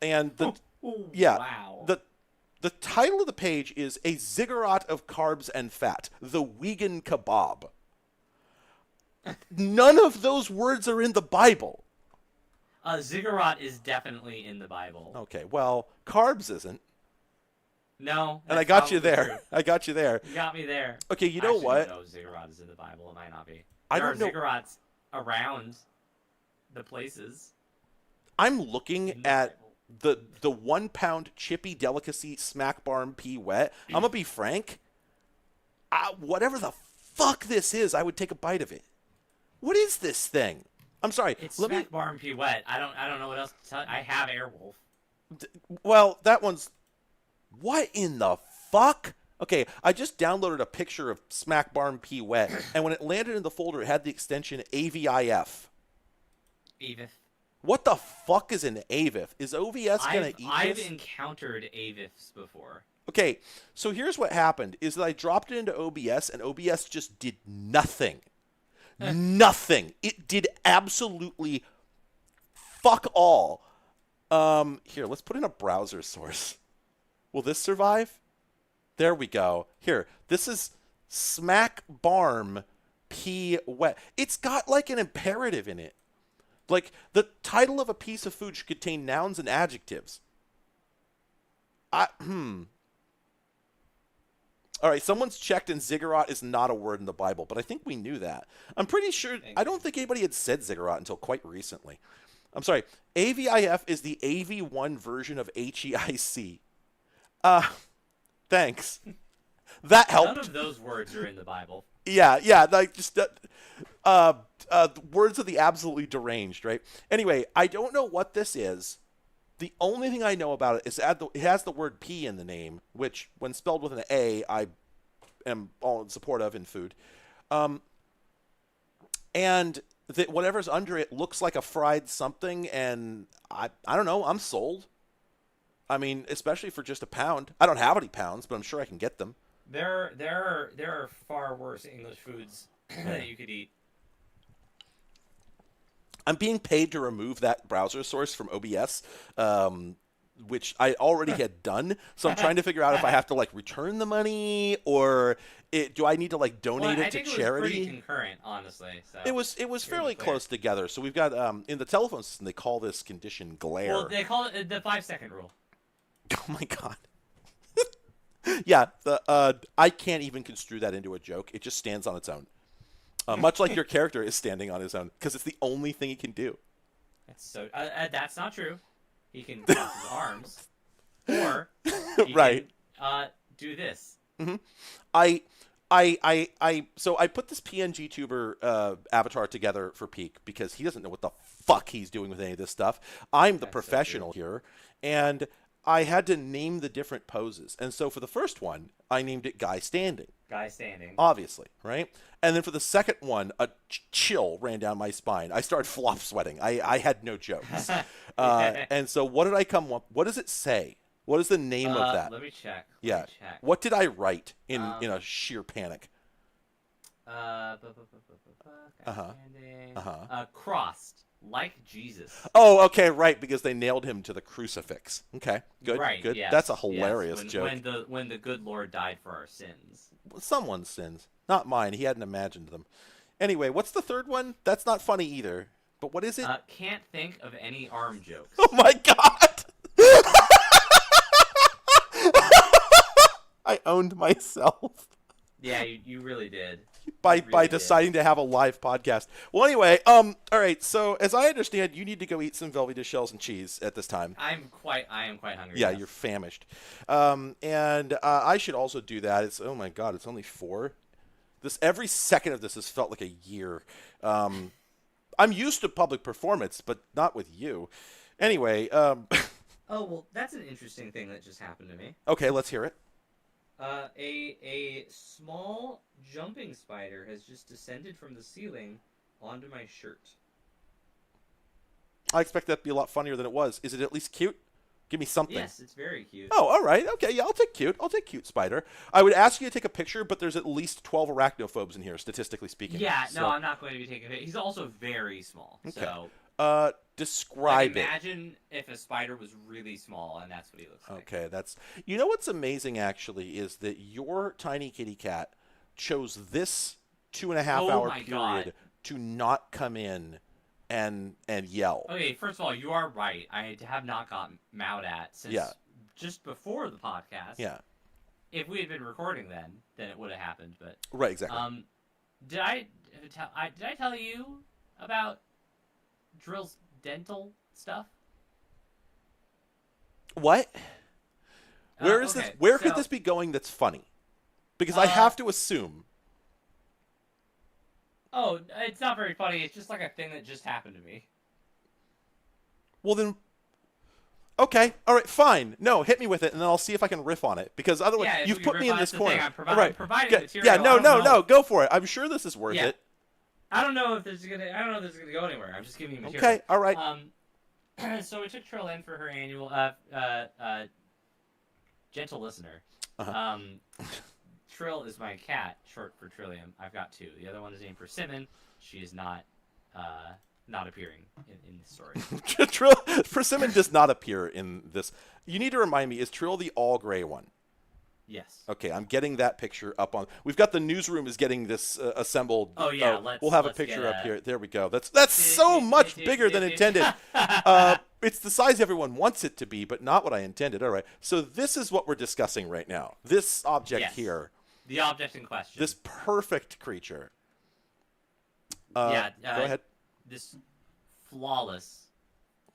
And wow. The title of the page is A Ziggurat of Carbs and Fat, the Vegan Kebab. None of those words are in the Bible. Ziggurat is definitely in the Bible. Okay, well, carbs isn't. No. And I got you there. True. I got you there. You got me there. Okay, you know what? No, ziggurat is in the Bible. It might not be. I there don't know. Ziggurats around the places. I'm looking at the 1 pound chippy delicacy Smack Barm P Wet. I'm gonna be frank. Whatever the fuck this is, I would take a bite of it. What is this thing? I'm sorry. It's Smack Barm P Wet. I don't know what else to tell you. I have Airwolf. Well, that one's. What in the fuck? Okay, I just downloaded a picture of Smack Barm P Wet, and when it landed in the folder, it had the extension AVIF. AVIF. What the fuck is an AVIF? Is OVS gonna eat I've this? encountered AVIFs before. Okay, so here's what happened: is that I dropped it into OBS, and OBS just did nothing. Nothing. It did absolutely fuck all. Here, let's put in a browser source. Will this survive? There we go. Here, this is Smack barm pea wet. It's got like an imperative in it. Like the title of a piece of food should contain nouns and adjectives. I All right, someone's checked and ziggurat is not a word in the Bible, but I think we knew that. I'm pretty sure I don't think anybody had said ziggurat until quite recently. I'm sorry. AVIF is the AV1 version of HEIC. Uh Thanks. That helped. None of those words are in the Bible. Yeah, like just words of the absolutely deranged, right? Anyway, I don't know what this is. The only thing I know about it is that it has the word P in the name, which, when spelled with an A, I am all in support of in food. And that whatever's under it looks like a fried something, and I don't know. I'm sold. I mean, especially for just a pound. I don't have any pounds, but I'm sure I can get them. There are far worse English foods that you could eat. I'm being paid to remove that browser source from OBS, which I already had done. So I'm trying to figure out if I have to like return the money or do I need to like donate it to charity? It was pretty concurrent, honestly. So it was fairly close together. So we've got in the telephone system they call this condition glare. Well, they call it the 5-second rule. Oh my god. Yeah, I can't even construe that into a joke. It just stands on its own. Much like your character is standing on his own, because it's the only thing he can do. That's not true. He can cross his arms, or he right. can do this. Mm-hmm. So I put this PNG tuber avatar together for Peak because he doesn't know what the fuck he's doing with any of this stuff. I'm the professional here, and I had to name the different poses. And so for the first one, I named it Guy Standing. Guy Standing. Obviously, right? And then for the second one, a chill ran down my spine. I started flop sweating. I had no jokes. And so what did I come up? What does it say? What is the name of that? Let me check. Yeah. What did I write in a sheer panic? Crossed. Like Jesus. Oh, okay, right, because they nailed him to the crucifix. Okay, good, right, good. Yes, That's a hilarious joke. When the good Lord died for our sins. Someone's sins, not mine. He hadn't imagined them. Anyway, what's the third one? That's not funny either. But what is it? Can't think of any arm jokes. Oh my god! I owned myself. Yeah, you really did. By deciding to have a live podcast. Well, anyway, all right. So as I understand, you need to go eat some Velveeta shells and cheese at this time. I am quite hungry. Yeah, yes. You're famished. And I should also do that. Oh my god, it's only 4. Every second of this has felt like a year. I'm used to public performance, but not with you. Anyway. Oh well, that's an interesting thing that just happened to me. Okay, let's hear it. A small jumping spider has just descended from the ceiling onto my shirt. I expect that to be a lot funnier than it was. Is it at least cute? Give me something. Yes, it's very cute. Oh, all right. Okay, yeah, I'll take cute. I'll take cute spider. I would ask you to take a picture, but there's at least 12 arachnophobes in here, statistically speaking. Yeah, so. No, I'm not going to be taking a picture. He's also very small. Okay. So, describe it. Imagine if a spider was really small, and that's what he looks like. Okay, that's... You know what's amazing, actually, is that your tiny kitty cat chose this 2.5-hour period to not come in and yell. Okay, first of all, you are right. I have not gotten meowed at since just before the podcast. Yeah. If we had been recording then it would have happened. But right, exactly. Did I tell you about Drill's dental stuff? What? Where is this? Where could this be going? That's funny, because I have to assume. Oh, it's not very funny. It's just like a thing that just happened to me. Well then, okay, all right, fine. No, hit me with it, and then I'll see if I can riff on it. Because otherwise, you've put me in this corner. I'm providing material. Yeah, no, go for it. I'm sure this is worth it. I don't know if this is gonna go anywhere. I'm just giving you material. Okay, all right. So we took Trill in for her annual gentle listener. Uh-huh. Trill is my cat, short for Trillium. I've got 2. The other one is named Persimmon. She is not appearing in this story. Persimmon does not appear in this. You need to remind me, is Trill the all gray one? Yes. Okay, I'm getting that picture up on. We've got the newsroom is getting this assembled. Oh yeah, We'll have a let's get picture up a. here. There we go. That's so much bigger than intended. It's the size everyone wants it to be, but not what I intended. All right. So this is what we're discussing right now. This object Yes. here. The object in question. This perfect creature. Yeah. Go ahead. This flawless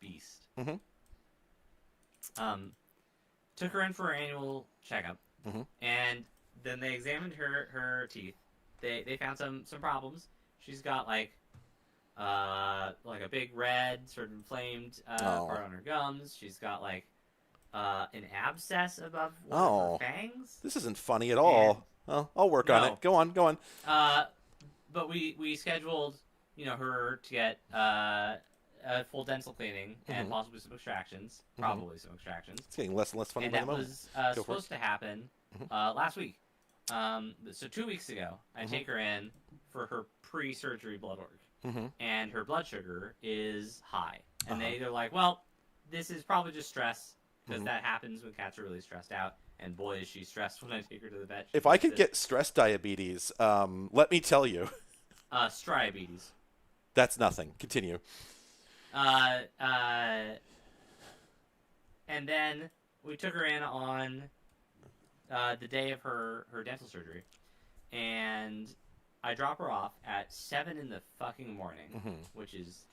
beast. Mm-hmm. Took her in for her annual checkup, Mhm. and then they examined her teeth. They found some problems. She's got like a big red sort of inflamed part on her gums. She's got like an abscess above one of her fangs. This isn't funny at all. Well, I'll work on it. Go on. But we scheduled, her to get a full dental cleaning and possibly some extractions. Probably some extractions. It's getting less and less funny by the moment. And that was supposed to happen last week. So 2 weeks ago, I take her in for her pre-surgery blood work. And her blood sugar is high. And they're like, well, this is probably just stress, because that happens when cats are really stressed out. And boy, is she stressed when I take her to the vet. If I could get stress diabetes, let me tell you. Striabetes. That's nothing. Continue. And then we took her in on the day of her dental surgery. And I drop her off at 7 in the fucking morning, which is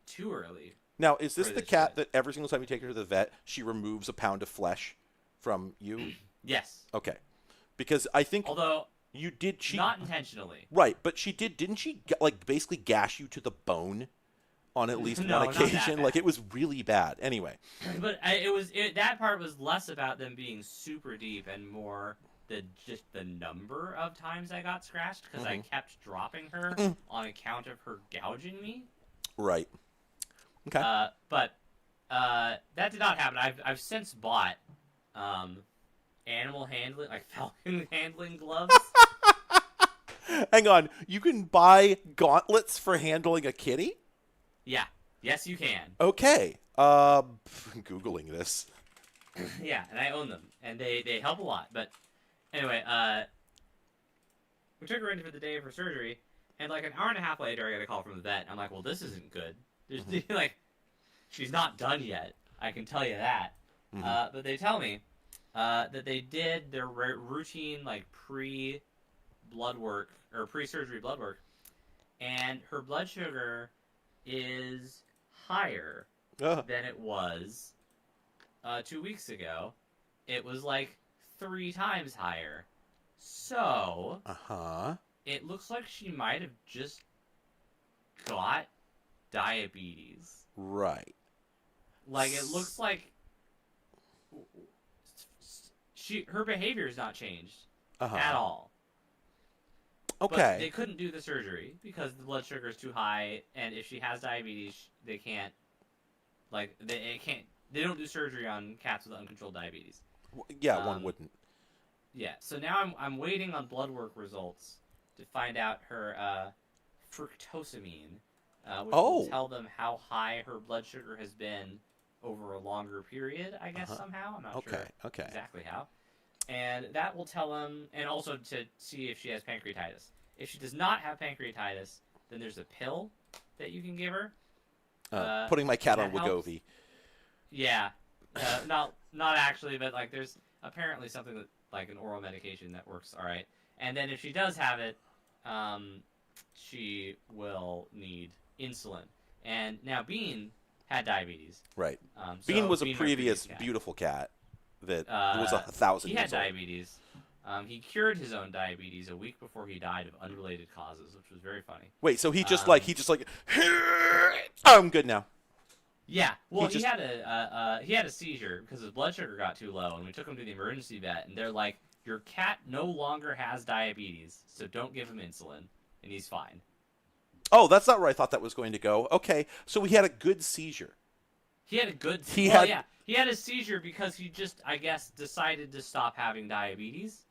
too early. Now, is this the cat that every single time you take her to the vet, she removes a pound of flesh from you? Yes. Okay. Because I think although you did not intentionally. Right, but didn't she basically gash you to the bone on at least one occasion? Like it was really bad. Anyway. But that part was less about them being super deep and more just the number of times I got scratched because I kept dropping her on account of her gouging me. Right. Okay. But that did not happen. I've since bought animal handling, like falcon handling gloves. Hang on, you can buy gauntlets for handling a kitty? Yeah. Yes, you can. Okay. Googling this. Yeah, and I own them, and they help a lot. But anyway, we took her in for the day of her surgery, and like an hour and a half later, I got a call from the vet. I'm like, well, this isn't good. There's like, she's not done yet. I can tell you that. But they tell me that they did their routine like pre-blood work or pre-surgery blood work, and her blood sugar is higher than it was 2 weeks ago. It was like 3 times higher. So it looks like she might have just got diabetes. Right. Like it looks like her behavior has not changed at all. Okay. But they couldn't do the surgery because the blood sugar is too high, and if she has diabetes, they can't. Like they don't do surgery on cats with uncontrolled diabetes. Yeah, one wouldn't. Yeah. So now I'm waiting on blood work results to find out her fructosamine, which will tell them how high her blood sugar has been over a longer period. I guess somehow I'm not sure exactly how. And that will tell them, and also to see if she has pancreatitis. If she does not have pancreatitis, then there's a pill that you can give her. Putting my cat on Wegovy. Yeah, not actually, but like there's apparently something that like an oral medication that works all right. And then if she does have it, she will need insulin. And now Bean had diabetes. Right. So Bean was a previous beautiful cat that was 1,000 He years had old. diabetes. He cured his own diabetes a week before he died of unrelated causes, which was very funny. Wait, so he just I'm good now. Yeah, well, he had a seizure because his blood sugar got too low, and we took him to the emergency vet, and they're like, "Your cat no longer has diabetes, so don't give him insulin, and he's fine." Oh, that's not where I thought that was going to go. Okay, so he had a good seizure. He had a good. He had a seizure because he just, I guess, decided to stop having diabetes.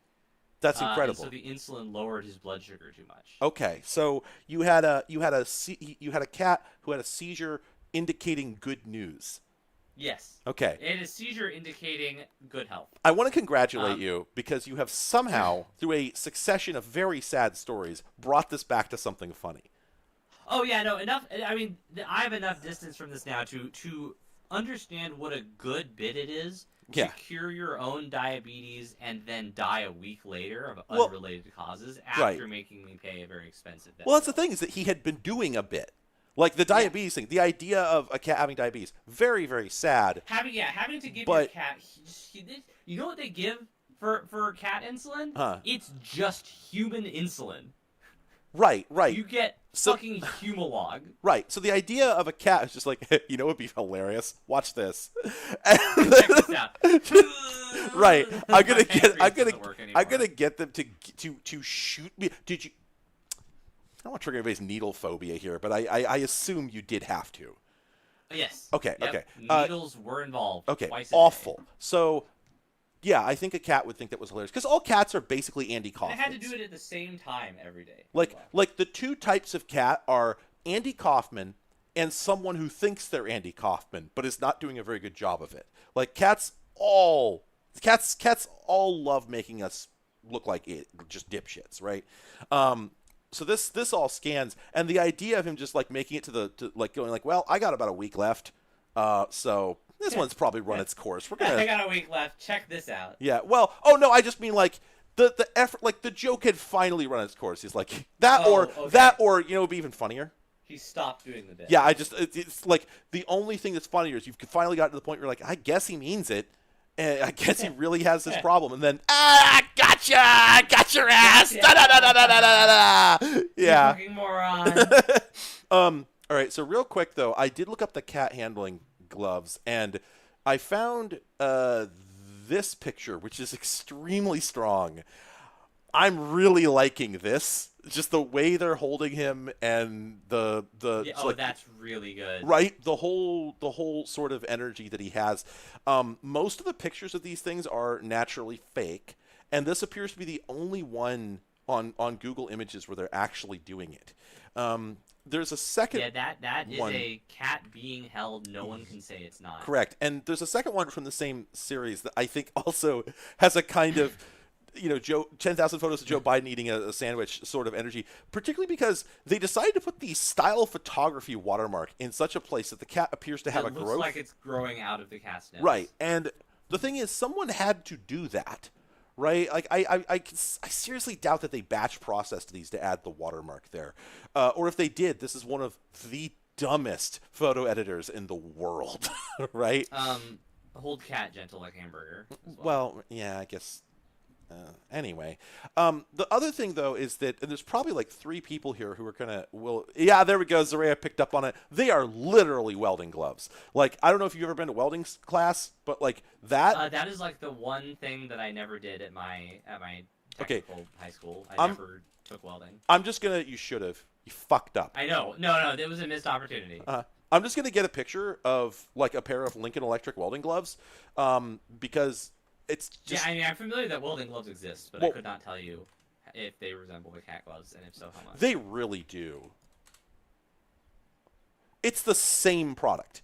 That's incredible. So the insulin lowered his blood sugar too much. Okay, so you had a cat who had a seizure indicating good news. Yes. Okay. It is seizure indicating good health. I want to congratulate you because you have somehow, through a succession of very sad stories, brought this back to something funny. Oh yeah, no, enough. I mean, I have enough distance from this now to understand what a good bit it is to Yeah. cure your own diabetes and then die a week later of Well, unrelated causes right. after making me pay a very expensive vet Well, that's the bill. thing, is that he had been doing a bit. Like the diabetes thing, the idea of a cat having diabetes, very, very sad. Having to give your But cat. You know what they give for cat insulin? Huh. It's just human insulin. right, right. You get So- fucking Humalog. Right. So the idea of a cat is just like, you know, it'd be hilarious. Watch this. Check this out. Right. My pancreas doesn't work I'm anymore. gonna get them to shoot me. Did you? I don't want to trigger anybody's needle phobia here, but I assume you did have to. Yes. Okay. Yep. Okay. Needles were involved. Okay. Twice a Awful. day. So, yeah, I think a cat would think that was hilarious because all cats are basically Andy And I Kaufman. had to do it at the same time every day. Like the two types of cat are Andy Kaufman and someone who thinks they're Andy Kaufman but is not doing a very good job of it. Like cats all love making us look like just dipshits, right? So this all scans, and the idea of him just like making it to like going like, well, I got about a week left, so this one's probably run its course. We're I gonna got a week left. Check this out. yeah. Well, oh no, I just mean like the effort, like the joke had finally run its course. He's like that, or you know, it'd be even funnier. He stopped doing the bit. Yeah, it's like the only thing that's funnier is you've finally gotten to the point where you're like, I guess he means it. And I guess he really has this problem, and then gotcha, got your ass, da da da da da da da. Yeah. You fucking moron. All right. So real quick though, I did look up the cat handling gloves, and I found this picture, which is extremely strong. I'm really liking this. Just the way they're holding him and the Yeah, like, that's really good. right, the whole sort of energy that he has. Most of the pictures of these things are naturally fake, and this appears to be the only one on Google Images where they're actually doing it. There's a second Yeah, that is one. a cat being held. No one can say it's not. Correct. And there's a second one from the same series that I think also has a kind of, you know, 10,000 photos of Joe Biden eating a sandwich sort of energy, particularly because they decided to put the style photography watermark in such a place that the cat appears to have It a looks growth. like it's growing out of the cat's nose. Right. And the thing is, someone had to do that. Right? Like, I seriously doubt that they batch processed these to add the watermark there. Or if they did, this is one of the dumbest photo editors in the world. Right? Hold cat gentle like hamburger. As Well, yeah, I guess. Anyway, the other thing though is that, and there's probably like 3 people here who are yeah, there we go. Zaria picked up on it. They are literally welding gloves. Like, I don't know if you've ever been to welding class, but like that. that is like the one thing that I never did at my Okay. technical high school. I never took welding. I'm just gonna. You should have. You fucked up. I know. No, it was a missed opportunity. I'm just gonna get a picture of like a pair of Lincoln Electric welding gloves, because it's just. Yeah, I mean, I'm familiar that welding gloves exist, but Well- I could not tell you if they resemble the cat gloves, and if so, how much. They really do. It's the same product.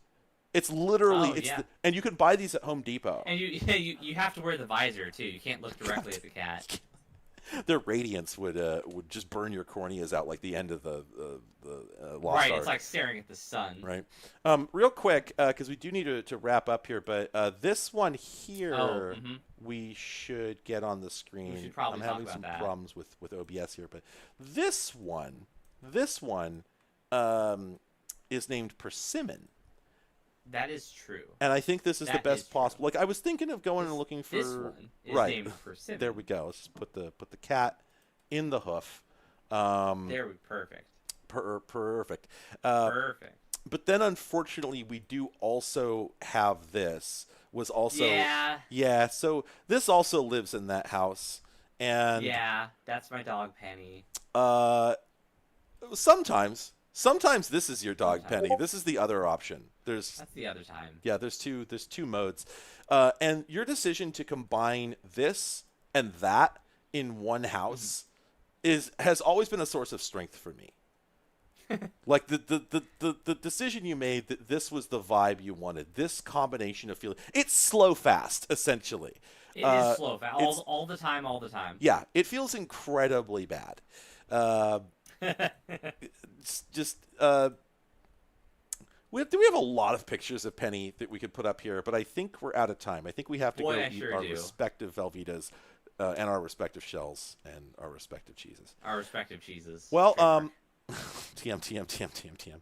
It's literally Oh, yeah. and you can buy these at Home Depot. And you have to wear the visor too. You can't look directly at the cat. Their radiance would just burn your corneas out like the end of the Lost Right, Ark. it's like staring at the sun. Right. Real quick, because we do need to wrap up here, but this one here we should get on the screen. We should probably I'm talk having about some that. problems with OBS here, but this one is named Persimmon. That is true. And I think this is the That best is true. possible. Like, I was thinking of going and looking for. This one is right. named Persimmon. There we go. Let's just put the cat in the hoof. There we perfect. Perfect. Perfect. But then, unfortunately, we do also have this. Was also Yeah. So this also lives in that house, and Yeah, that's my dog Penny. sometimes this is your dog Penny. This is the other option. That's the other time. Yeah, there's two modes, and your decision to combine this and that in one house has always been a source of strength for me. Like the decision you made that this was the vibe you wanted. This combination of feeling. It's slow fast, essentially. It is slow, It's all the time, all the time. yeah. It feels incredibly bad. Uh, it's just we have a lot of pictures of Penny that we could put up here, but I think we're out of time. I think we have to Boy, go I eat sure our do. respective Velveetas and our respective shells and our respective cheeses. Our respective cheeses. Well, Trademark. TM. TM.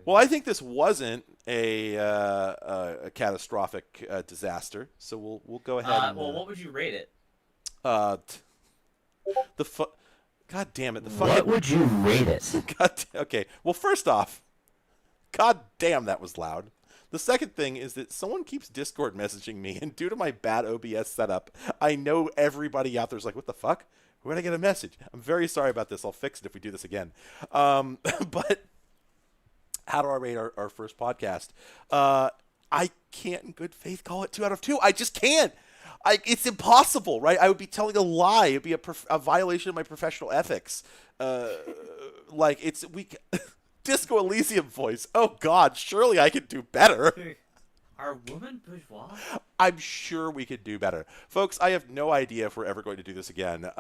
Well, I think this wasn't a catastrophic disaster, so we'll go ahead. And, well, what would you rate it? The God damn it! The What fucking would you rate it? okay. Well, first off, God damn, that was loud. The second thing is that someone keeps Discord messaging me, and due to my bad OBS setup, I know everybody out there's like, what the fuck? Where'd I get a message? I'm very sorry about this. I'll fix it if we do this again. But how do I rate our first podcast? I can't in good faith call it 2 out of 2. I just can't. It's impossible, right? I would be telling a lie. It'd be a violation of my professional ethics. Disco Elysium voice. Oh God, surely I could do better. Are women bourgeois? I'm sure we could do better, folks. I have no idea if we're ever going to do this again.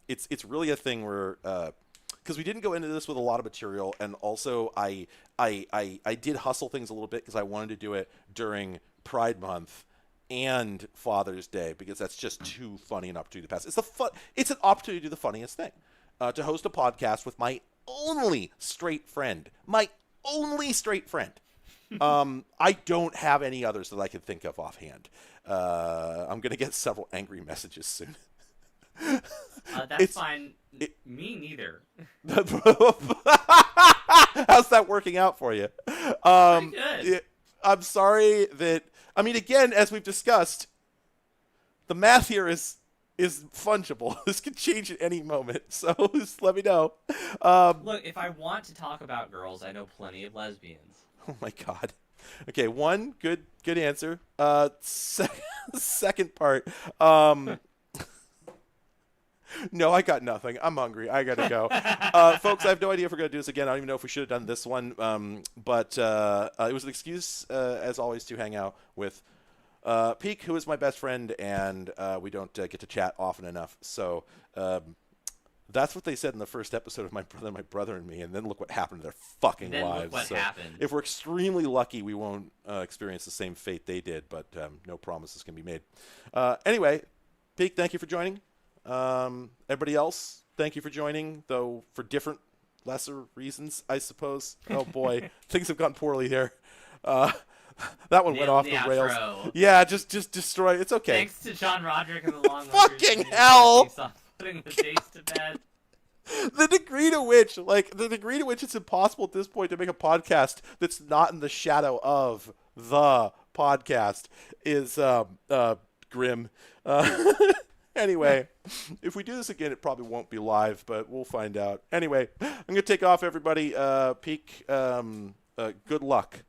It's really a thing where because we didn't go into this with a lot of material, and also I did hustle things a little bit because I wanted to do it during Pride Month and Father's Day because that's just too funny an opportunity to pass. It's an opportunity to do the funniest thing, to host a podcast with my only straight friend. I don't have any others that I can think of offhand. I'm gonna get several angry messages soon. That's fine. Me neither. How's that working out for you? Pretty good. I'm sorry that. I mean, again, as we've discussed, the math here is fungible. This could change at any moment, so just let me know. Look, if I want to talk about girls, I know plenty of lesbians. Oh my God. Okay, one good answer. Second part. No, I got nothing. I'm hungry. I gotta go. Folks, I have no idea if we're gonna do this again. I don't even know if we should have done this one. But it was an excuse, as always, to hang out with Peak, who is my best friend, and we don't get to chat often enough. So that's what they said in the first episode of my brother and me, and then look what happened to their fucking lives. Look what happened. If we're extremely lucky, we won't experience the same fate they did, but no promises can be made. Anyway, Peak, thank you for joining. Everybody else, thank you for joining, though for different, lesser reasons, I suppose. Oh boy, things have gone poorly there. That one went off the rails. Yeah, just destroy. It's okay. Thanks to John Roderick and the Long Fucking hell! Putting the days to bed. The degree to which it's impossible at this point to make a podcast that's not in the shadow of the podcast is grim. Anyway, if we do this again, it probably won't be live, but we'll find out. Anyway, I'm going to take off, everybody. Peak, good luck.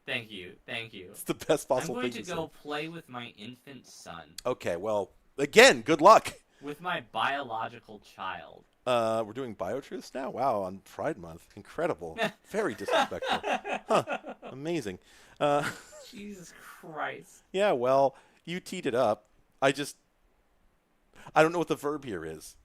Thank you. It's the best possible thing I'm going to to go say. play with my infant son. Okay, well, again, good luck. With my biological child. We're doing BioTruths now? Wow, on Pride Month. Incredible. Very disrespectful. Huh. Amazing. Jesus Christ. Yeah, well, you teed it up. I don't know what the verb here is.